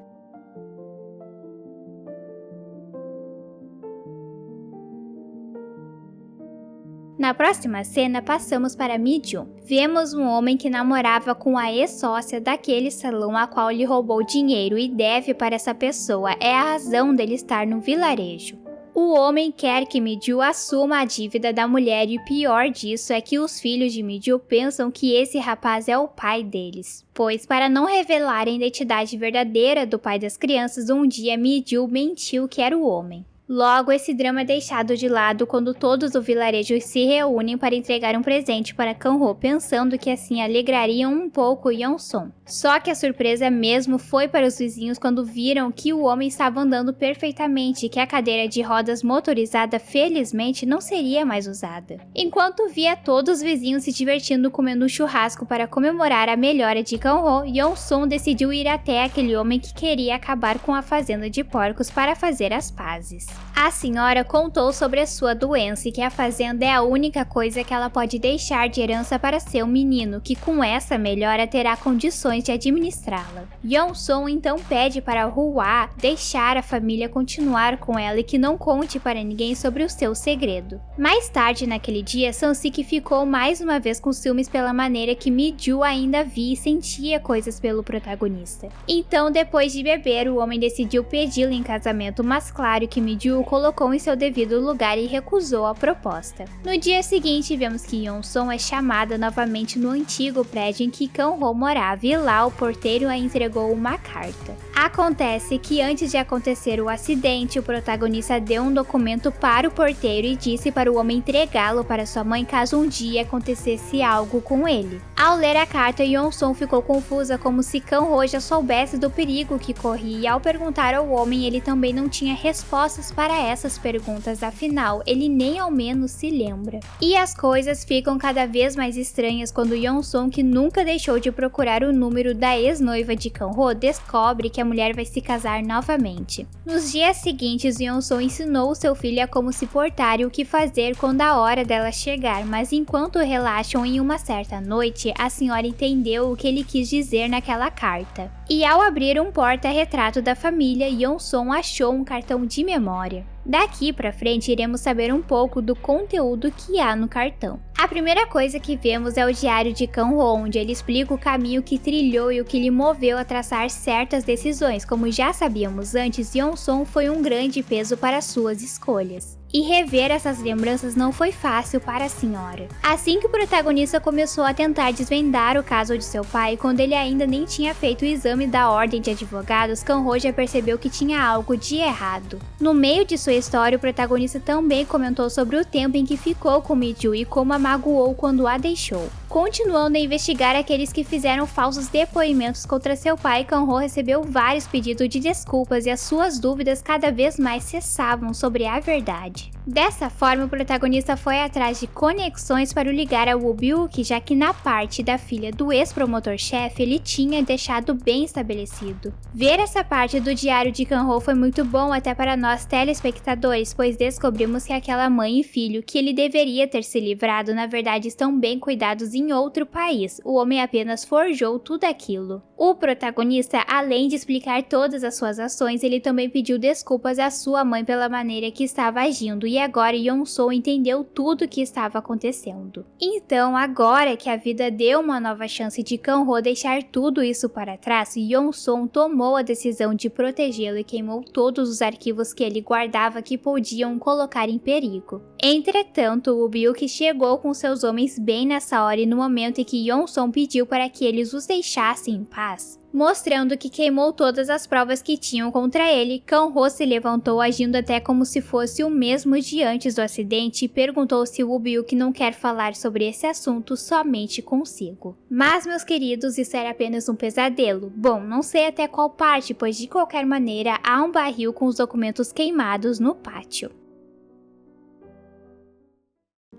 Na próxima cena, passamos para Mi-ju. Vemos um homem que namorava com a ex-sócia daquele salão a qual lhe roubou dinheiro e deve para essa pessoa. É a razão dele estar no vilarejo. O homem quer que Mi-ju assuma a dívida da mulher e o pior disso é que os filhos de Mi-ju pensam que esse rapaz é o pai deles. Pois, para não revelar a identidade verdadeira do pai das crianças, um dia Mi-ju mentiu que era o homem. Logo, esse drama é deixado de lado quando todos do vilarejo se reúnem para entregar um presente para Kang-ho, pensando que assim alegrariam um pouco Yeon-song. Só que a surpresa mesmo foi para os vizinhos quando viram que o homem estava andando perfeitamente e que a cadeira de rodas motorizada felizmente não seria mais usada. Enquanto via todos os vizinhos se divertindo comendo um churrasco para comemorar a melhora de Kang-ho, Yeon-song decidiu ir até aquele homem que queria acabar com a fazenda de porcos para fazer as pazes. A senhora contou sobre a sua doença e que a fazenda é a única coisa que ela pode deixar de herança para seu menino, que com essa melhora terá condições de administrá-la. Yeon-song então pede para Hwa deixar a família continuar com ela e que não conte para ninguém sobre o seu segredo. Mais tarde naquele dia, Sang-sik ficou mais uma vez com ciúmes pela maneira que Mi-ju ainda via e sentia coisas pelo protagonista. Então, depois de beber, o homem decidiu pedi-lo em casamento, mas claro que Mi-ju o colocou em seu devido lugar e recusou a proposta. No dia seguinte, vemos que Yeon-song é chamada novamente no antigo prédio em que Kang-ho morava e lá o porteiro a entregou uma carta. Acontece que antes de acontecer o acidente, o protagonista deu um documento para o porteiro e disse para o homem entregá-lo para sua mãe caso um dia acontecesse algo com ele. Ao ler a carta, Yeon-song ficou confusa como se Kang-ho já soubesse do perigo que corria e ao perguntar ao homem ele também não tinha respostas para essas perguntas, afinal ele nem ao menos se lembra. E as coisas ficam cada vez mais estranhas quando Yeon-song, que nunca deixou de procurar o número da ex-noiva de Kang-ho, descobre que a mulher vai se casar novamente. Nos dias seguintes, Yeon-song ensinou seu filho a como se portar e o que fazer quando a hora dela chegar, mas enquanto relaxam em uma certa noite, a senhora entendeu o que ele quis dizer naquela carta. E ao abrir um porta-retrato da família, Yeon-song achou um cartão de memória. Daqui pra frente iremos saber um pouco do conteúdo que há no cartão. A primeira coisa que vemos é o diário de Kang-ho, onde ele explica o caminho que trilhou e o que lhe moveu a traçar certas decisões. Como já sabíamos antes, Yeon-song foi um grande peso para suas escolhas. E rever essas lembranças não foi fácil para a senhora. Assim que o protagonista começou a tentar desvendar o caso de seu pai, quando ele ainda nem tinha feito o exame da ordem de advogados, Kang-ho já percebeu que tinha algo de errado. No meio de sua história, o protagonista também comentou sobre o tempo em que ficou com Mi-ju e como a magoou quando a deixou. Continuando a investigar aqueles que fizeram falsos depoimentos contra seu pai, Kang-ho recebeu vários pedidos de desculpas e as suas dúvidas cada vez mais cessavam sobre a verdade. Dessa forma, o protagonista foi atrás de conexões para o ligar ao Woo-byuk, já que na parte da filha do ex-promotor-chefe ele tinha deixado bem estabelecido. Ver essa parte do diário de Kang-ho foi muito bom até para nós telespectadores, pois descobrimos que aquela mãe e filho que ele deveria ter se livrado na verdade estão bem cuidados em outro país. O homem apenas forjou tudo aquilo. O protagonista, além de explicar todas as suas ações, ele também pediu desculpas à sua mãe pela maneira que estava agindo e agora Yeon-song entendeu tudo o que estava acontecendo. Então, agora que a vida deu uma nova chance de Kang-ho deixar tudo isso para trás, Yeon-song tomou a decisão de protegê-lo e queimou todos os arquivos que ele guardava que podiam o colocar em perigo. Entretanto, o Woo-byuk chegou com seus homens bem nessa hora e no momento em que Yeon-song pediu para que eles os deixassem em paz, mostrando que queimou todas as provas que tinham contra ele, Kang-ho se levantou agindo até como se fosse o mesmo de antes do acidente e perguntou se o Woo-byuk não quer falar sobre esse assunto somente consigo. Mas, meus queridos, isso era apenas um pesadelo. Bom, não sei até qual parte, pois de qualquer maneira há um barril com os documentos queimados no pátio.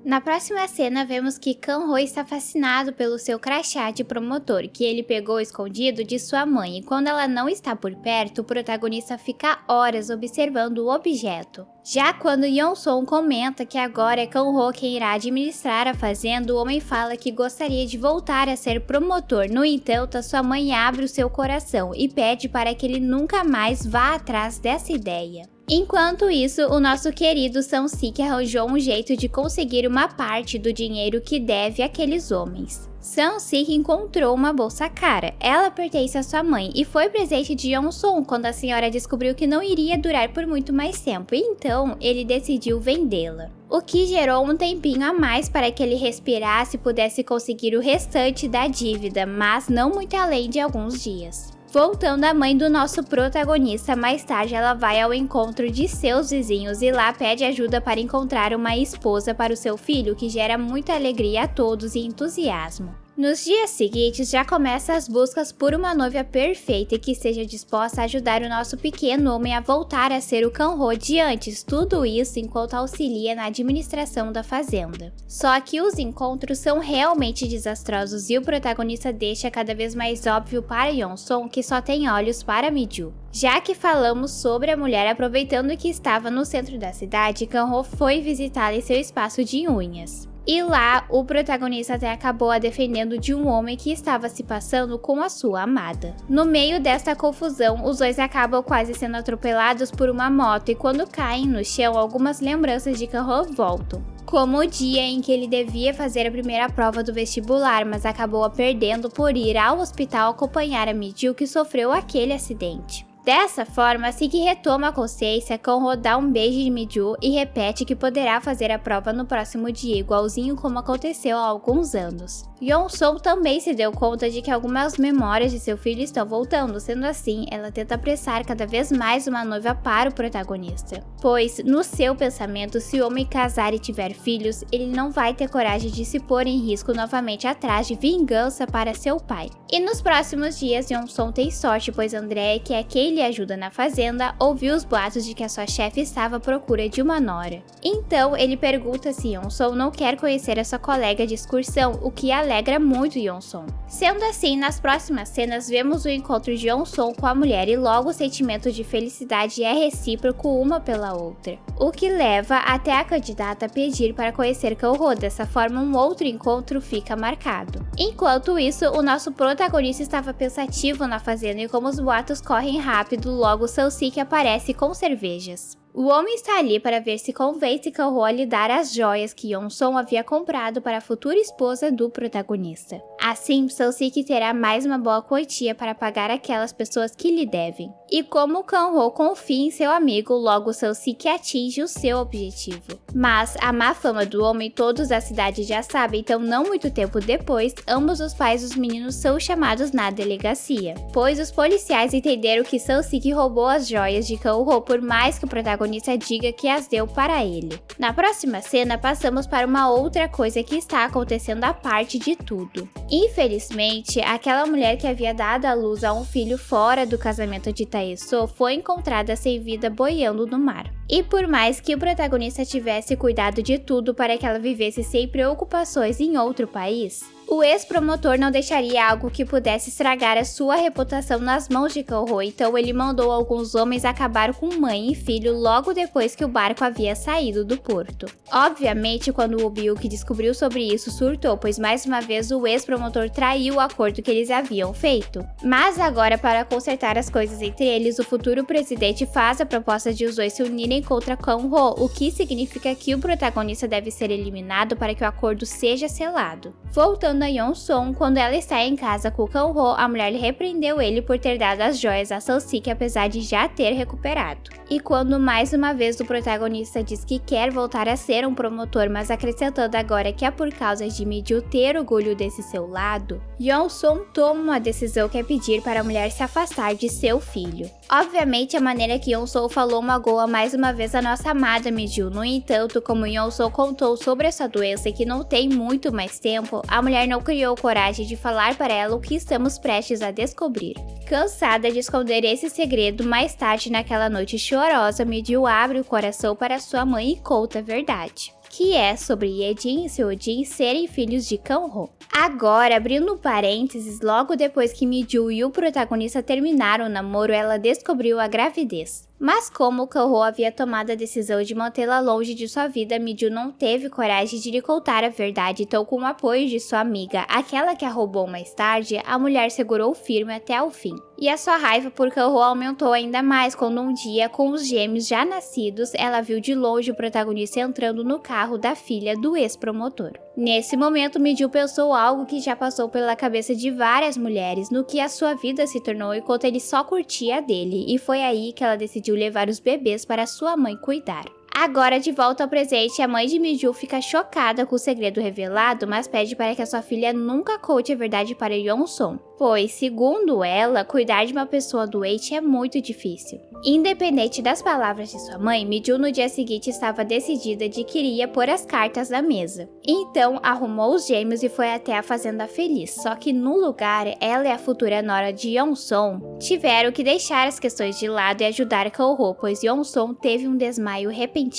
Na próxima cena, vemos que Kang-ho está fascinado pelo seu crachá de promotor, que ele pegou escondido de sua mãe, e quando ela não está por perto, o protagonista fica horas observando o objeto. Já quando Yeon-song comenta que agora é Kang-ho quem irá administrar a fazenda, o homem fala que gostaria de voltar a ser promotor. No entanto, a sua mãe abre o seu coração e pede para que ele nunca mais vá atrás dessa ideia. Enquanto isso, o nosso querido Sang-sik arranjou um jeito de conseguir uma parte do dinheiro que deve àqueles homens. Sang-sik encontrou uma bolsa cara. Ela pertence à sua mãe e foi presente de Yeon-sung quando a senhora descobriu que não iria durar por muito mais tempo, então ele decidiu vendê-la. O que gerou um tempinho a mais para que ele respirasse e pudesse conseguir o restante da dívida, mas não muito além de alguns dias. Voltando à mãe do nosso protagonista, mais tarde ela vai ao encontro de seus vizinhos e lá pede ajuda para encontrar uma esposa para o seu filho, que gera muita alegria a todos e entusiasmo. Nos dias seguintes, já começa as buscas por uma noiva perfeita e que esteja disposta a ajudar o nosso pequeno homem a voltar a ser o Kang-ho de antes, tudo isso enquanto auxilia na administração da fazenda. Só que os encontros são realmente desastrosos e o protagonista deixa cada vez mais óbvio para Yeon-sung que só tem olhos para Mi-ju. Já que falamos sobre a mulher, aproveitando que estava no centro da cidade, Kang-ho foi visitá-la em seu espaço de unhas. E lá, o protagonista até acabou a defendendo de um homem que estava se passando com a sua amada. No meio desta confusão, os dois acabam quase sendo atropelados por uma moto e quando caem no chão, algumas lembranças de Kang-ho voltam. Como o dia em que ele devia fazer a primeira prova do vestibular, mas acabou a perdendo por ir ao hospital acompanhar a Mi-ju que sofreu aquele acidente. Dessa forma, assim que retoma a consciência, Kang-ho dá um beijo de Mi-ju e repete que poderá fazer a prova no próximo dia, igualzinho como aconteceu há alguns anos. Yeon-sung também se deu conta de que algumas memórias de seu filho estão voltando, sendo assim, ela tenta apressar cada vez mais uma noiva para o protagonista. Pois, no seu pensamento, se o homem casar e tiver filhos, ele não vai ter coragem de se pôr em risco novamente atrás de vingança para seu pai. E nos próximos dias, Yeon-sung tem sorte, pois André, que é quem lhe ajuda na fazenda, ouviu os boatos de que a sua chefe estava à procura de uma nora. Então, ele pergunta se Yeon-sung não quer conhecer a sua colega de excursão, o que alegra muito Yeon-sung. Sendo assim, nas próximas cenas vemos o encontro de Yeon-sung com a mulher e logo o sentimento de felicidade é recíproco uma pela outra, o que leva até a candidata a pedir para conhecer Kang-ho. Dessa forma, um outro encontro fica marcado. Enquanto isso, o nosso protagonista estava pensativo na fazenda e como os boatos correm rápido, logo Sang-sik aparece com cervejas. O homem está ali para ver se convence Kang-ho a lhe dar as joias que Yeon-sung havia comprado para a futura esposa do protagonista. Assim, Sang-sik terá mais uma boa quantia para pagar aquelas pessoas que lhe devem. E como Kang-ho confia em seu amigo, logo Sang-sik atinge o seu objetivo. Mas a má fama do homem todos da cidade já sabem, então não muito tempo depois, ambos os pais dos meninos são chamados na delegacia, pois os policiais entenderam que Sang-sik roubou as joias de Kang-ho, por mais que o protagonista diga que as deu para ele. Na próxima cena, passamos para uma outra coisa que está acontecendo à parte de tudo. Infelizmente, aquela mulher que havia dado à luz a um filho fora do casamento de Tae-soo foi encontrada sem vida boiando no mar. E por mais que o protagonista tivesse cuidado de tudo para que ela vivesse sem preocupações em outro país, o ex-promotor não deixaria algo que pudesse estragar a sua reputação nas mãos de Kang-ho, então ele mandou alguns homens acabar com mãe e filho logo depois que o barco havia saído do porto. Obviamente, quando o Byuk descobriu sobre isso, surtou, pois mais uma vez o ex-promotor traiu o acordo que eles haviam feito. Mas agora, para consertar as coisas entre eles, o futuro presidente faz a proposta de os dois se unirem contra Kang-ho, o que significa que o protagonista deve ser eliminado para que o acordo seja selado. Voltando a Yeon-sung, quando ela está em casa com Kang-ho, a mulher repreendeu ele por ter dado as joias a Sang-sik apesar de já ter recuperado. E quando mais uma vez o protagonista diz que quer voltar a ser um promotor, mas acrescentando agora que é por causa de Mi-ju ter orgulho desse seu lado, Yeon-sung toma uma decisão que é pedir para a mulher se afastar de seu filho. Obviamente, a maneira que Yeon-sung falou magoa mais uma vez a nossa amada Mi-ju. No entanto, como Yeon-sung contou sobre essa doença e que não tem muito mais tempo, a mulher não criou coragem de falar para ela o que estamos prestes a descobrir. Cansada de esconder esse segredo, mais tarde naquela noite chorosa, Mi-ju abre o coração para sua mãe e conta a verdade, que é sobre Ye-jin e Seo-jin serem filhos de Kang-ho. Agora, abrindo um parênteses, logo depois que Mi-ju e o protagonista terminaram o namoro, ela descobriu a gravidez. Mas como Kang-ho havia tomado a decisão de mantê-la longe de sua vida, Mi-ju não teve coragem de lhe contar a verdade, então com o apoio de sua amiga, aquela que a roubou mais tarde, a mulher segurou firme até o fim. E a sua raiva por Kang-ho aumentou ainda mais quando um dia, com os gêmeos já nascidos, ela viu de longe o protagonista entrando no carro da filha do ex-promotor. Nesse momento, Mi-ju pensou algo que já passou pela cabeça de várias mulheres, no que a sua vida se tornou enquanto ele só curtia a dele, e foi aí que ela decidiu levar os bebês para sua mãe cuidar. Agora, de volta ao presente, a mãe de Mi-ju fica chocada com o segredo revelado, mas pede para que a sua filha nunca conte a verdade para Yeon-song, pois, segundo ela, cuidar de uma pessoa doente é muito difícil. Independente das palavras de sua mãe, Mi-ju no dia seguinte estava decidida de que iria pôr as cartas na mesa. Então, arrumou os gêmeos e foi até a Fazenda Feliz, só que no lugar, ela e a futura nora de Yeon-song tiveram que deixar as questões de lado e ajudar Kang-ho, pois Yeon-song teve um desmaio repentino.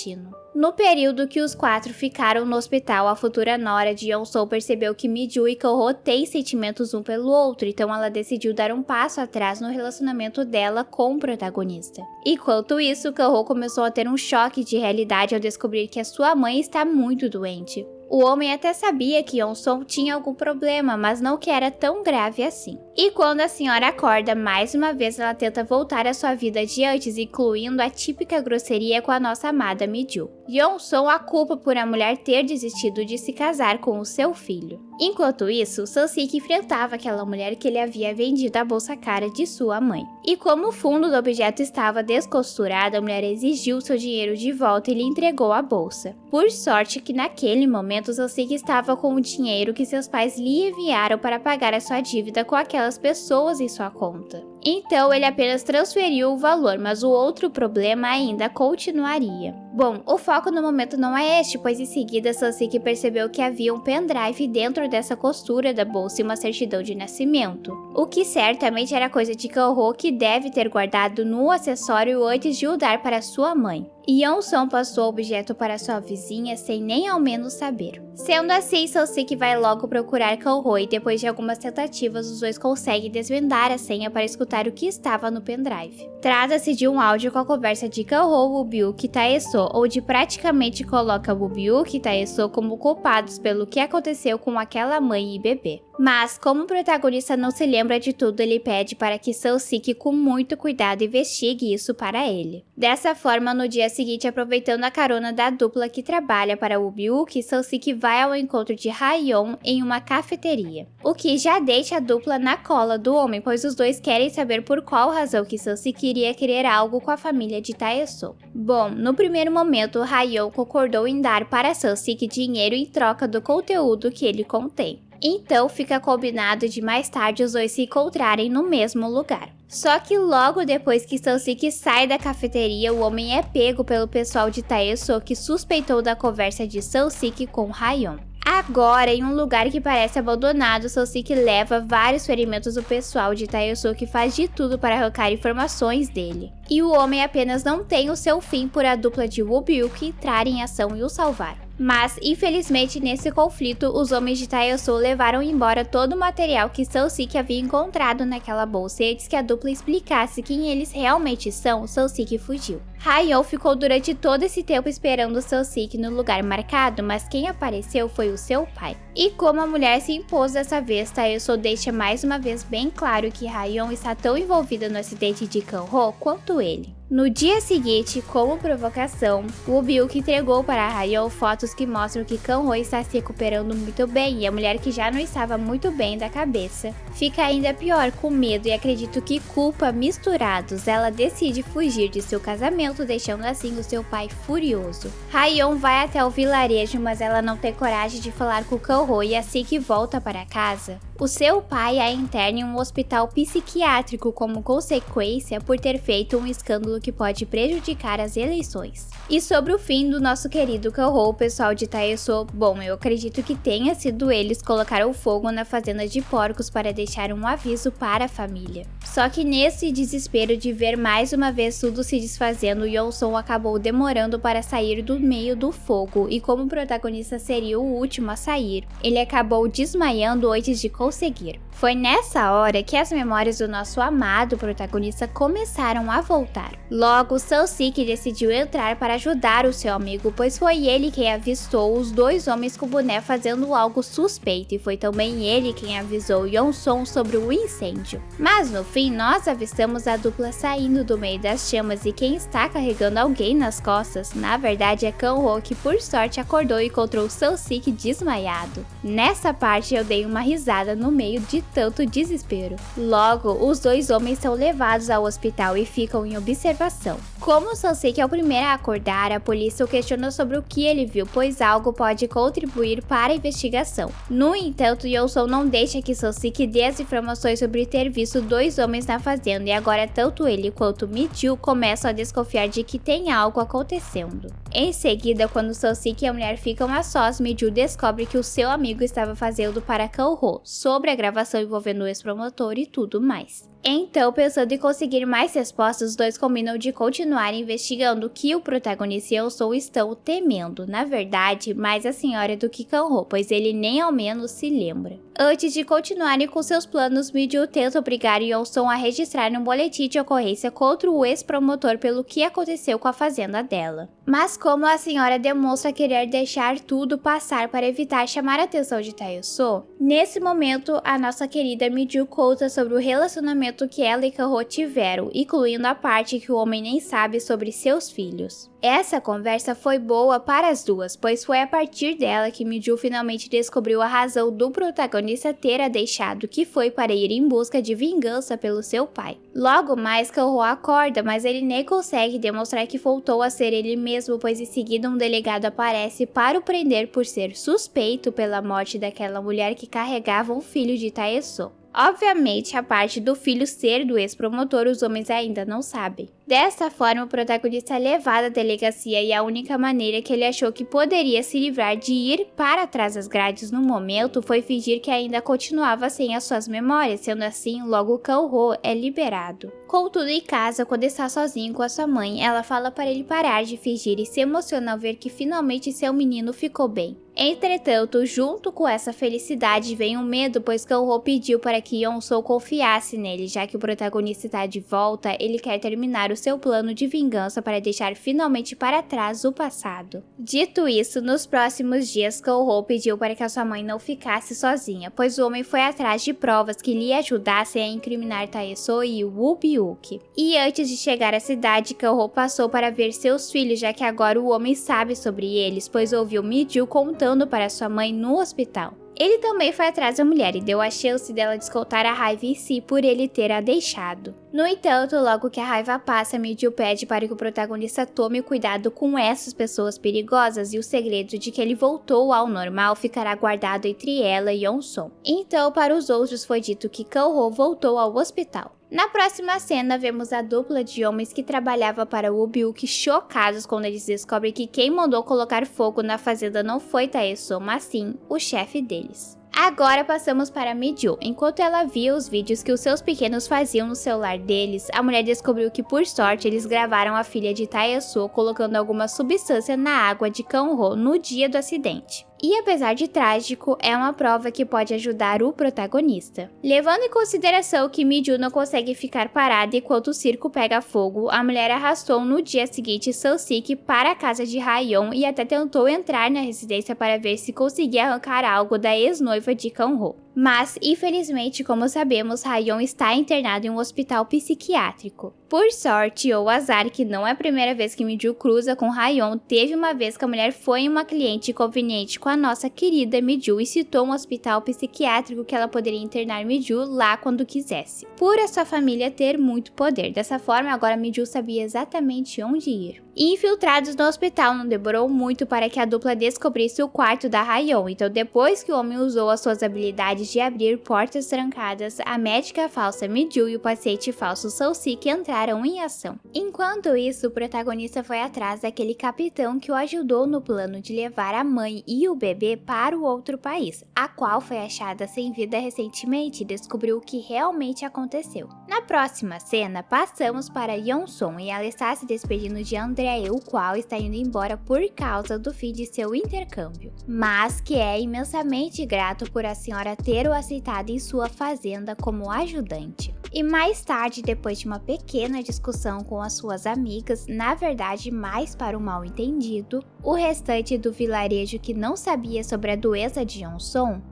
No período que os quatro ficaram no hospital, a futura nora de Yeon-song percebeu que Mi-ju e Kang-ho têm sentimentos um pelo outro, então ela decidiu dar um passo atrás no relacionamento dela com o protagonista. Enquanto isso, Kang-ho começou a ter um choque de realidade ao descobrir que a sua mãe está muito doente. O homem até sabia que Yeon-song tinha algum problema, mas não que era tão grave assim. E quando a senhora acorda, mais uma vez ela tenta voltar à sua vida de antes, incluindo a típica grosseria com a nossa amada Mi-ju. Yeon-song a culpa por a mulher ter desistido de se casar com o seu filho. Enquanto isso, Seo-sik enfrentava aquela mulher que ele havia vendido a bolsa cara de sua mãe. E como o fundo do objeto estava descosturado, a mulher exigiu seu dinheiro de volta e lhe entregou a bolsa. Por sorte que naquele momento Seo-sik estava com o dinheiro que seus pais lhe enviaram para pagar a sua dívida com aquelas pessoas em sua conta. Então ele apenas transferiu o valor, mas o outro problema ainda continuaria. Bom, o foco no momento não é este, pois em seguida Seo-sik percebeu que havia um pendrive dentro dessa costura da bolsa e uma certidão de nascimento, o que certamente era coisa de Kang-ho que deve ter guardado no acessório antes de o dar para sua mãe. Yeon-song passou o objeto para sua vizinha sem nem ao menos saber. Sendo assim, Seo-sik vai logo procurar Kang-ho e depois de algumas tentativas, os dois conseguem desvendar a senha para escutar o que estava no pendrive. Trata-se de um áudio com a conversa de Kang-ho, Woo-byuk e Tae-soo, onde praticamente coloca Woo-byuk e Tae-soo como culpados pelo que aconteceu com aquela mãe e bebê. Mas, como o protagonista não se lembra de tudo, ele pede para que Seo-sik com muito cuidado investigue isso para ele. Dessa forma, no dia seguinte, aproveitando a carona da dupla que trabalha para Woo-byuk, Seo-sik vai ao encontro de Ha-yeon em uma cafeteria, o que já deixa a dupla na cola do homem, pois os dois querem saber por qual razão que Seo-sik iria querer algo com a família de Tae-soo. Bom, no primeiro momento, Ha-yeon concordou em dar para Seo-sik dinheiro em troca do conteúdo que ele contém. Então fica combinado de mais tarde os dois se encontrarem no mesmo lugar. Só que logo depois que Seo-sik sai da cafeteria, o homem é pego pelo pessoal de Tae-soo que suspeitou da conversa de Seo-sik com Ha-yeon. Agora, em um lugar que parece abandonado, Seo-sik leva vários ferimentos do pessoal de Tae-soo que faz de tudo para arrancar informações dele. E o homem apenas não tem o seu fim por a dupla de Woo-byuk entrar em ação e o salvar. Mas, infelizmente, nesse conflito, os homens de Tae-soo levaram embora todo o material que Seo-sik havia encontrado naquela bolsa e antes que a dupla explicasse quem eles realmente são, Seo-sik fugiu. Ha-yeon ficou durante todo esse tempo esperando Seo-sik no lugar marcado, mas quem apareceu foi o seu pai. E como a mulher se impôs dessa vez, Tae-soo deixa mais uma vez bem claro que Ha-yeon está tão envolvida no acidente de Kang-ho quanto ele. No dia seguinte, como provocação, Woo-byuk entregou para Ha-yeon fotos que mostram que Kang-ho está se recuperando muito bem e a mulher que já não estava muito bem da cabeça fica ainda pior, com medo e acredito que culpa misturados. Ela decide fugir de seu casamento, deixando assim o seu pai furioso. Ha-yeon vai até o vilarejo, mas ela não tem coragem de falar com Kang-ho e assim que volta para casa, o seu pai a interna em um hospital psiquiátrico como consequência por ter feito um escândalo que pode prejudicar as eleições. E sobre o fim do nosso querido Kang-ho, o pessoal de Tae-soo, bom, eu acredito que tenha sido eles que colocaram fogo na fazenda de porcos para deixar um aviso para a família. Só que nesse desespero de ver mais uma vez tudo se desfazendo, Yeon-song acabou demorando para sair do meio do fogo e como o protagonista seria o último a sair, ele acabou desmaiando antes de conseguir. Foi nessa hora que as memórias do nosso amado protagonista começaram a voltar. Logo, Seo-sik decidiu entrar para ajudar o seu amigo, pois foi ele quem avistou os dois homens com boné fazendo algo suspeito, e foi também ele quem avisou Yeon-song sobre o incêndio. Mas no fim, nós avistamos a dupla saindo do meio das chamas, e quem está carregando alguém nas costas, na verdade é Kang-ho, que por sorte acordou e encontrou Seo-sik desmaiado. Nessa parte eu dei uma risada no meio de tanto desespero. Logo, os dois homens são levados ao hospital e ficam em observação. Como Seo-sik é o primeiro a acordar, a polícia o questiona sobre o que ele viu, pois algo pode contribuir para a investigação. No entanto, Yeon-song não deixa que Seo-sik dê as informações sobre ter visto dois homens na fazenda, e agora tanto ele quanto Mi-ju começam a desconfiar de que tem algo acontecendo. Em seguida, quando Seo-sik e a mulher ficam a sós, Mi-ju descobre que o seu amigo estava fazendo para Kang-ho sobre a gravação envolvendo o ex-promotor e tudo mais. Então, pensando em conseguir mais respostas, os dois combinam de continuar investigando o que o protagonista e Yeon-song estão temendo, na verdade, mais a senhora do que Kang-ho, pois ele nem ao menos se lembra. Antes de continuarem com seus planos, Mi-ju tenta obrigar Yeon-song a registrar um boletim de ocorrência contra o ex-promotor pelo que aconteceu com a fazenda dela. Mas como a senhora demonstra querer deixar tudo passar para evitar chamar a atenção de Tae-soo, nesse momento a nossa querida Mi-ju conta sobre o relacionamento que ela e Kang-ho tiveram, incluindo a parte que o homem nem sabe sobre seus filhos. Essa conversa foi boa para as duas, pois foi a partir dela que Mi-ju finalmente descobriu a razão do protagonista ter a deixado, que foi para ir em busca de vingança pelo seu pai. Logo mais, Kang-ho acorda, mas ele nem consegue demonstrar que voltou a ser ele mesmo, pois em seguida um delegado aparece para o prender por ser suspeito pela morte daquela mulher que carregava um filho de Tae-soo. Obviamente, a parte do filho ser do ex-promotor os homens ainda não sabem. Dessa forma, o protagonista é levado à delegacia e a única maneira que ele achou que poderia se livrar de ir para trás das grades no momento foi fingir que ainda continuava sem as suas memórias, sendo assim, logo Kang-ho é liberado. Contudo, em casa, quando está sozinho com a sua mãe, ela fala para ele parar de fingir e se emociona ao ver que finalmente seu menino ficou bem. Entretanto, junto com essa felicidade vem um medo, pois Kang-ho pediu para que Yeon-song confiasse nele, já que o protagonista está de volta, ele quer terminar o seu plano de vingança para deixar finalmente para trás o passado. Dito isso, nos próximos dias, Kang-ho pediu para que a sua mãe não ficasse sozinha, pois o homem foi atrás de provas que lhe ajudassem a incriminar Tae-soo e Woo Byuk. E antes de chegar à cidade, Kang-ho passou para ver seus filhos, já que agora o homem sabe sobre eles, pois ouviu Mi-ju contando para sua mãe no hospital. Ele também foi atrás da mulher e deu a chance dela descontar a raiva em si por ele ter a deixado. No entanto, logo que a raiva passa, Mi-ju pede para que o protagonista tome cuidado com essas pessoas perigosas e o segredo de que ele voltou ao normal ficará guardado entre ela e Yeon-song. Então, para os outros foi dito que Kang-ho voltou ao hospital. Na próxima cena, vemos a dupla de homens que trabalhava para Woo Byuk chocados quando eles descobrem que quem mandou colocar fogo na fazenda não foi Tae-soo, mas sim o chefe deles. Agora passamos para Mi-ju. Enquanto ela via os vídeos que os seus pequenos faziam no celular deles, a mulher descobriu que por sorte eles gravaram a filha de Tae-soo colocando alguma substância na água de Kang-ho no dia do acidente. E apesar de trágico, é uma prova que pode ajudar o protagonista. Levando em consideração que Mi-ju não consegue ficar parada enquanto o circo pega fogo, a mulher arrastou no dia seguinte Seo-sik para a casa de Ha-yeon e até tentou entrar na residência para ver se conseguia arrancar algo da ex-noiva de Kang-ho. Mas, infelizmente, como sabemos, Ha-yeon está internado em um hospital psiquiátrico. Por sorte ou azar, que não é a primeira vez que Mi-ju cruza com Ha-yeon, teve uma vez que a mulher foi em uma cliente inconveniente com a nossa querida Mi-ju e citou um hospital psiquiátrico que ela poderia internar Mi-ju lá quando quisesse, por a sua família ter muito poder. Dessa forma, agora Mi-ju sabia exatamente onde ir. Infiltrados no hospital, não demorou muito para que a dupla descobrisse o quarto da Ha-yeon, então depois que o homem usou as suas habilidades de abrir portas trancadas, a médica falsa Mi-ju e o paciente falso Seo-sik entraram em ação. Enquanto isso, o protagonista foi atrás daquele capitão que o ajudou no plano de levar a mãe e o bebê para o outro país, a qual foi achada sem vida recentemente e descobriu o que realmente aconteceu. Na próxima cena, passamos para Yeon-song e ela está se despedindo de André, o qual está indo embora por causa do fim de seu intercâmbio, mas que é imensamente grato por a senhora ter ter o aceitado em sua fazenda como ajudante. E mais tarde, depois de uma pequena discussão com as suas amigas, na verdade mais para um mal-entendido, o restante do vilarejo que não sabia sobre a doença de Yeon-song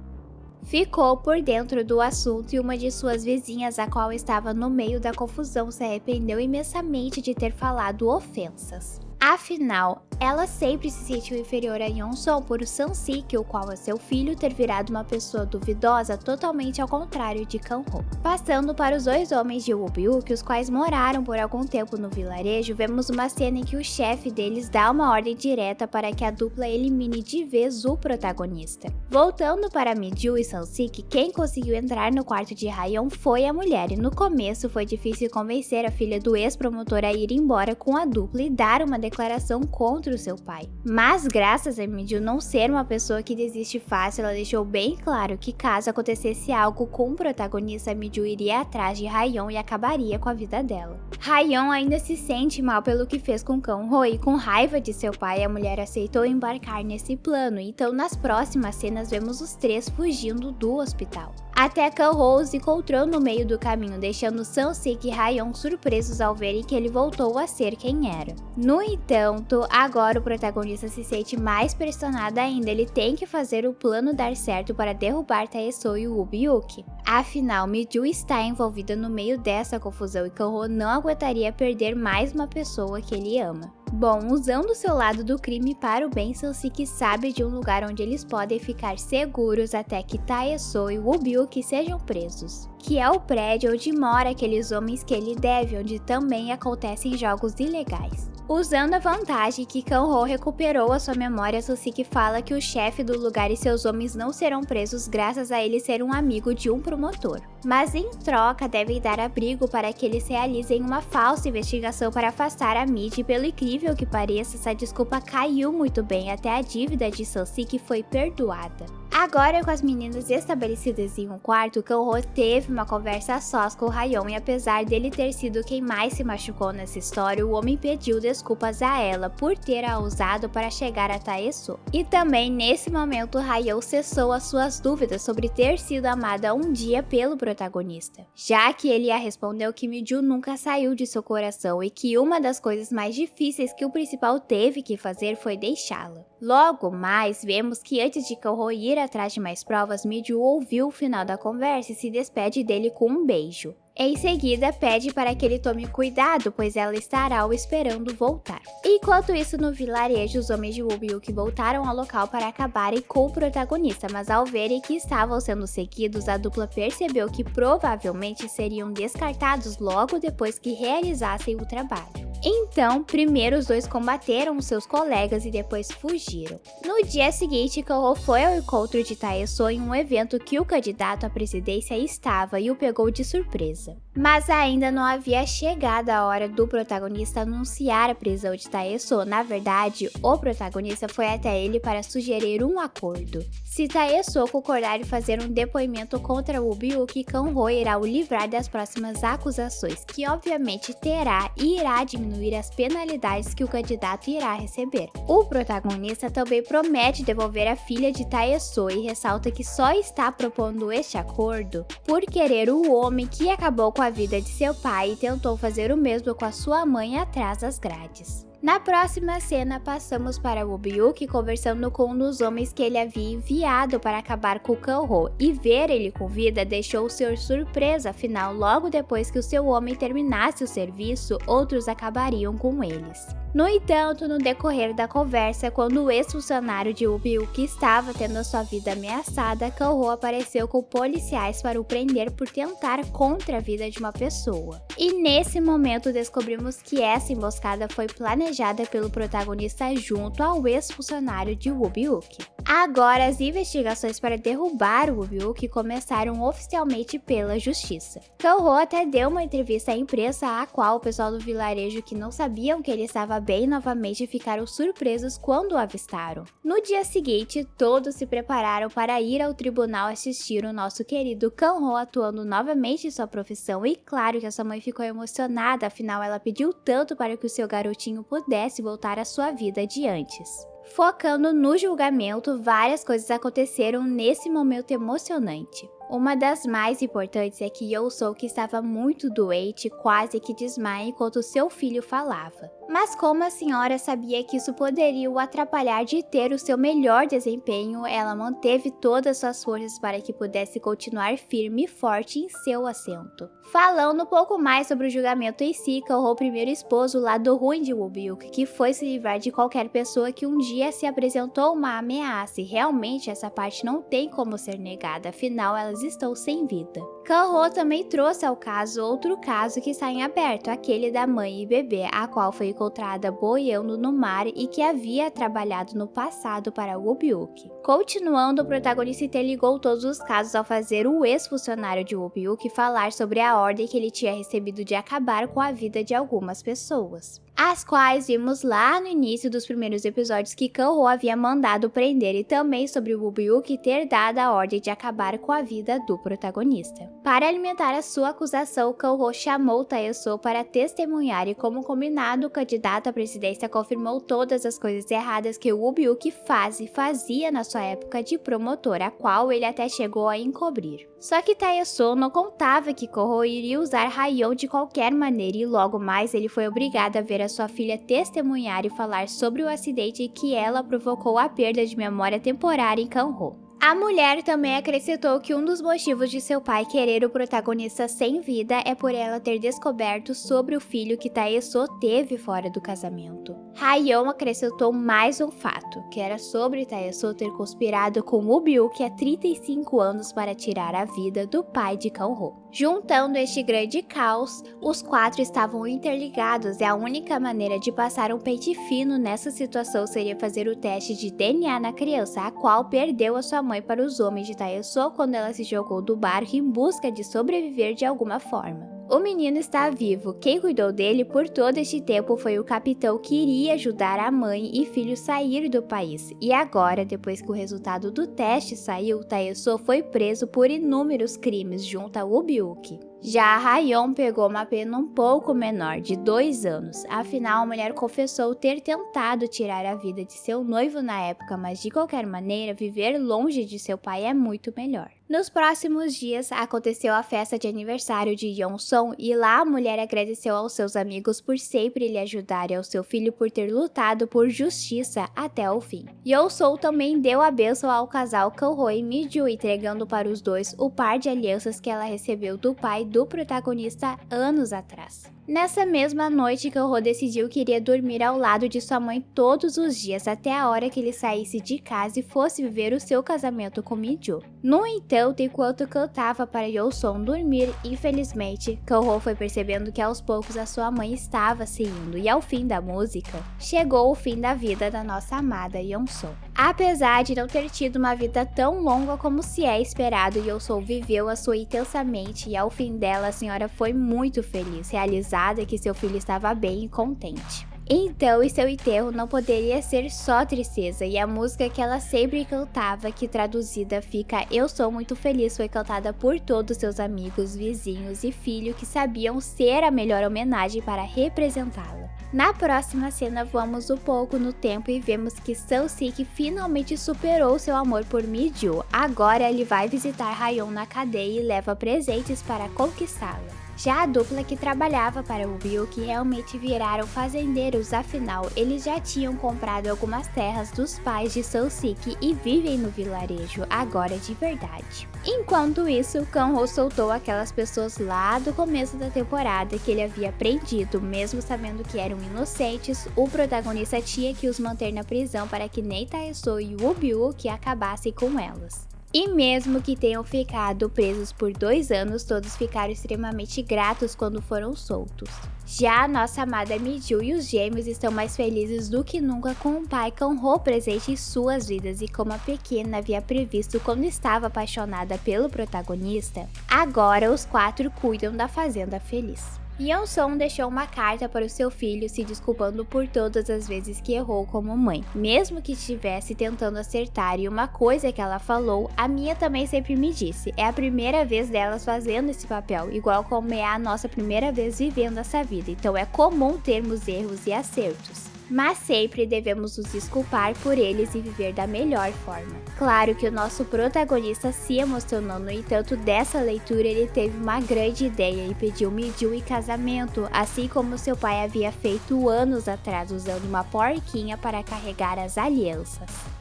ficou por dentro do assunto e uma de suas vizinhas, a qual estava no meio da confusão, se arrependeu imensamente de ter falado ofensas. Afinal, ela sempre se sentiu inferior a Yeon-song por Sun-sik, o qual é seu filho, ter virado uma pessoa duvidosa totalmente ao contrário de Kang-ho. Passando para os dois homens de Woo-byuk, os quais moraram por algum tempo no vilarejo, vemos uma cena em que o chefe deles dá uma ordem direta para que a dupla elimine de vez o protagonista. Voltando para Mi-ju e Sun-sik, quem conseguiu entrar no quarto de Ha-yeon foi a mulher, e no começo foi difícil convencer a filha do ex-promotor a ir embora com a dupla e dar uma declaração contra o seu pai. Mas graças a Mi-ju não ser uma pessoa que desiste fácil, ela deixou bem claro que caso acontecesse algo com o protagonista, Mi-ju iria atrás de Ha-yeon e acabaria com a vida dela. Ha-yeon ainda se sente mal pelo que fez com Kang-ho e com raiva de seu pai, a mulher aceitou embarcar nesse plano, então nas próximas cenas vemos os três fugindo do hospital. Até Kang-ho os encontrou no meio do caminho, deixando Sun-sik e Ha-yeon surpresos ao verem que ele voltou a ser quem era. No entanto, agora o protagonista se sente mais pressionado ainda, ele tem que fazer o plano dar certo para derrubar Tae-soo e Woo-byuk. Afinal, Mi-ju está envolvida no meio dessa confusão e Kang-ho não aguentaria perder mais uma pessoa que ele ama. Bom, usando seu lado do crime para o bem, Sun-sik sabe de um lugar onde eles podem ficar seguros até que Tae-soo e Woo-byuk sejam presos, que é o prédio onde mora aqueles homens que ele deve, onde também acontecem jogos ilegais. Usando a vantagem que Kang-ho recuperou a sua memória, Sun-sik fala que o chefe do lugar e seus homens não serão presos graças a ele ser um amigo de um promotor. Mas em troca devem dar abrigo para que eles realizem uma falsa investigação para afastar a Mid, e pelo incrível que pareça, essa desculpa caiu muito bem, até a dívida de Sun-sik foi perdoada. Agora, com as meninas estabelecidas em um quarto, Kang-ho teve uma conversa a sós com Ha-yeon e apesar dele ter sido quem mais se machucou nessa história, o homem pediu desculpas a ela por ter a usado para chegar a Tae-soo. E também nesse momento, Ha-yeon cessou as suas dúvidas sobre ter sido amada um dia pelo protagonista, já que ele a respondeu que Mi-ju nunca saiu de seu coração e que uma das coisas mais difíceis que o principal teve que fazer foi deixá-la. Logo mais, vemos que antes de Kang-ho ir atrás de mais provas, Mi-ju ouviu o final da conversa e se despede dele com um beijo. Em seguida, pede para que ele tome cuidado, pois ela estará o esperando voltar. Enquanto isso, no vilarejo, os homens de Woo-byuk voltaram ao local para acabarem com o protagonista, mas ao verem que estavam sendo seguidos, a dupla percebeu que provavelmente seriam descartados logo depois que realizassem o trabalho. Então, primeiro os dois combateram seus colegas e depois fugiram. No dia seguinte, Kang-ho foi ao encontro de Tae-soo em um evento que o candidato à presidência estava e o pegou de surpresa. Mas ainda não havia chegado a hora do protagonista anunciar a prisão de Tae-soo. Na verdade, o protagonista foi até ele para sugerir um acordo. Se Tae-soo concordar em fazer um depoimento contra Woo-byuk, Kang-ho irá o livrar das próximas acusações, que obviamente terá e irá diminuir as penalidades que o candidato irá receber. O protagonista também promete devolver a filha de Tae-soo e ressalta que só está propondo este acordo por querer o homem que acabou com a vida de seu pai e tentou fazer o mesmo com a sua mãe atrás das grades. Na próxima cena, passamos para Woo-byuk conversando com um dos homens que ele havia enviado para acabar com Kang-ho, e ver ele com vida deixou ser surpresa, afinal, logo depois que o seu homem terminasse o serviço, outros acabariam com eles. No entanto, no decorrer da conversa, quando o ex-funcionário de Woo-byuk estava tendo a sua vida ameaçada, Kang-ho apareceu com policiais para o prender por tentar contra a vida de uma pessoa. E nesse momento descobrimos que essa emboscada foi planejada pelo protagonista junto ao ex-funcionário de Woo-byuk. Agora, as investigações para derrubar o Woo-byuk começaram oficialmente pela justiça. Kang-ho até deu uma entrevista à imprensa, a qual o pessoal do vilarejo que não sabiam que ele estava bem novamente ficaram surpresos quando o avistaram. No dia seguinte, todos se prepararam para ir ao tribunal assistir o nosso querido Kang-ho atuando novamente em sua profissão, e claro que a sua mãe ficou emocionada, afinal ela pediu tanto para que o seu garotinho pudesse voltar à sua vida de antes. Focando no julgamento, várias coisas aconteceram nesse momento emocionante. Uma das mais importantes é que Yeol-seok estava muito doente, quase que desmaia enquanto seu filho falava. Mas como a senhora sabia que isso poderia o atrapalhar de ter o seu melhor desempenho, ela manteve todas suas forças para que pudesse continuar firme e forte em seu assento. Falando um pouco mais sobre o julgamento em si, Kang-ho, primeiro esposo, o lado ruim de Woo-byuk, que foi se livrar de qualquer pessoa que um dia se apresentou uma ameaça, e realmente essa parte não tem como ser negada, afinal elas estão sem vida. Kang-ho também trouxe ao caso outro caso que está em aberto, aquele da mãe e bebê, a qual foi encontrada boiando no mar e que havia trabalhado no passado para Woo-byuk. Continuando, o protagonista interligou todos os casos ao fazer o ex-funcionário de Woo-byuk falar sobre a ordem que ele tinha recebido de acabar com a vida de algumas pessoas, as quais vimos lá no início dos primeiros episódios que Kang-ho havia mandado prender, e também sobre o Woo-byuk ter dado a ordem de acabar com a vida do protagonista. Para alimentar a sua acusação, Kang-ho chamou Tae-soo para testemunhar e, como combinado, o candidato à presidência confirmou todas as coisas erradas que o Woo-byuk faz e fazia na sua época de promotor, a qual ele até chegou a encobrir. Só que Tae-soo não contava que Kang-ho iria usar Ha-yeon de qualquer maneira, e logo mais ele foi obrigado a ver a sua filha testemunhar e falar sobre o acidente que ela provocou a perda de memória temporária em Kang-ho. A mulher também acrescentou que um dos motivos de seu pai querer o protagonista sem vida é por ela ter descoberto sobre o filho que Tae-soo teve fora do casamento. Ha-yeon acrescentou mais um fato, que era sobre Tae-soo ter conspirado com Woo-byuk há 35 anos para tirar a vida do pai de Kang-ho. Juntando este grande caos, os quatro estavam interligados, e a única maneira de passar um pente fino nessa situação seria fazer o teste de DNA na criança, a qual perdeu a sua mãe para os homens de Tae-soo quando ela se jogou do barco em busca de sobreviver de alguma forma. O menino está vivo. Quem cuidou dele por todo este tempo foi o capitão, que iria ajudar a mãe e filho sair do país. E agora, depois que o resultado do teste saiu, Tae-soo foi preso por inúmeros crimes junto a Woo-byuk. Já a Ha-yeon pegou uma pena um pouco menor, de 2 anos. Afinal, a mulher confessou ter tentado tirar a vida de seu noivo na época, mas de qualquer maneira, viver longe de seu pai é muito melhor. Nos próximos dias, aconteceu a festa de aniversário de Yeon-song, e lá a mulher agradeceu aos seus amigos por sempre lhe ajudar e ao seu filho por ter lutado por justiça até o fim. Yeon-song também deu a bênção ao casal Kang-ho e Mi-ju, entregando para os dois o par de alianças que ela recebeu do pai do protagonista anos atrás. Nessa mesma noite, Kang-ho decidiu que iria dormir ao lado de sua mãe todos os dias até a hora que ele saísse de casa e fosse viver o seu casamento com Mi-ju. No entanto, enquanto cantava para Yeon-song dormir, infelizmente, Kang-ho foi percebendo que aos poucos a sua mãe estava se indo, e ao fim da música, chegou o fim da vida da nossa amada Yeon-song. Apesar de não ter tido uma vida tão longa como se é esperado, Yeon-song viveu a sua intensamente, e ao fim dela a senhora foi muito feliz, realizada que seu filho estava bem e contente. Então, em seu enterro não poderia ser só tristeza, e a música que ela sempre cantava, que traduzida fica "Eu sou muito feliz", foi cantada por todos seus amigos, vizinhos e filho, que sabiam ser a melhor homenagem para representá-la. Na próxima cena, vamos um pouco no tempo e vemos que Seo-sik finalmente superou seu amor por Mi-ju. Agora ele vai visitar Ha-yeon na cadeia e leva presentes para conquistá-la. Já a dupla que trabalhava para Woo-byuk realmente viraram fazendeiros, afinal, eles já tinham comprado algumas terras dos pais de Seo-sik e vivem no vilarejo, agora de verdade. Enquanto isso, Kang-ho soltou aquelas pessoas lá do começo da temporada que ele havia prendido, mesmo sabendo que eram inocentes. O protagonista tinha que os manter na prisão para que nem Tae-soo e Woo-byuk acabassem com elas. E mesmo que tenham ficado presos por 2 anos, todos ficaram extremamente gratos quando foram soltos. Já a nossa amada Mi-ju e os gêmeos estão mais felizes do que nunca com o pai Kang-ho presente em suas vidas, e como a pequena havia previsto quando estava apaixonada pelo protagonista, agora os 4 cuidam da fazenda feliz. Yeon-song deixou uma carta para o seu filho se desculpando por todas as vezes que errou como mãe, mesmo que estivesse tentando acertar, e uma coisa que ela falou, a minha também sempre me disse, é a primeira vez delas fazendo esse papel, igual como é a nossa primeira vez vivendo essa vida, então é comum termos erros e acertos. mas sempre devemos nos desculpar por eles e viver da melhor forma. Claro que o nosso protagonista se emocionou, no entanto, dessa leitura ele teve uma grande ideia e pediu Mijiu em casamento, assim como seu pai havia feito anos atrás, usando uma porquinha para carregar as alianças.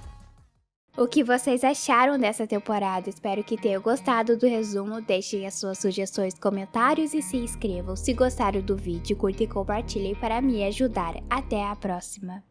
O que vocês acharam dessa temporada? Espero que tenham gostado do resumo, deixem as suas sugestões, comentários e se inscrevam. Se gostaram do vídeo, curtem e compartilhem para me ajudar. Até a próxima!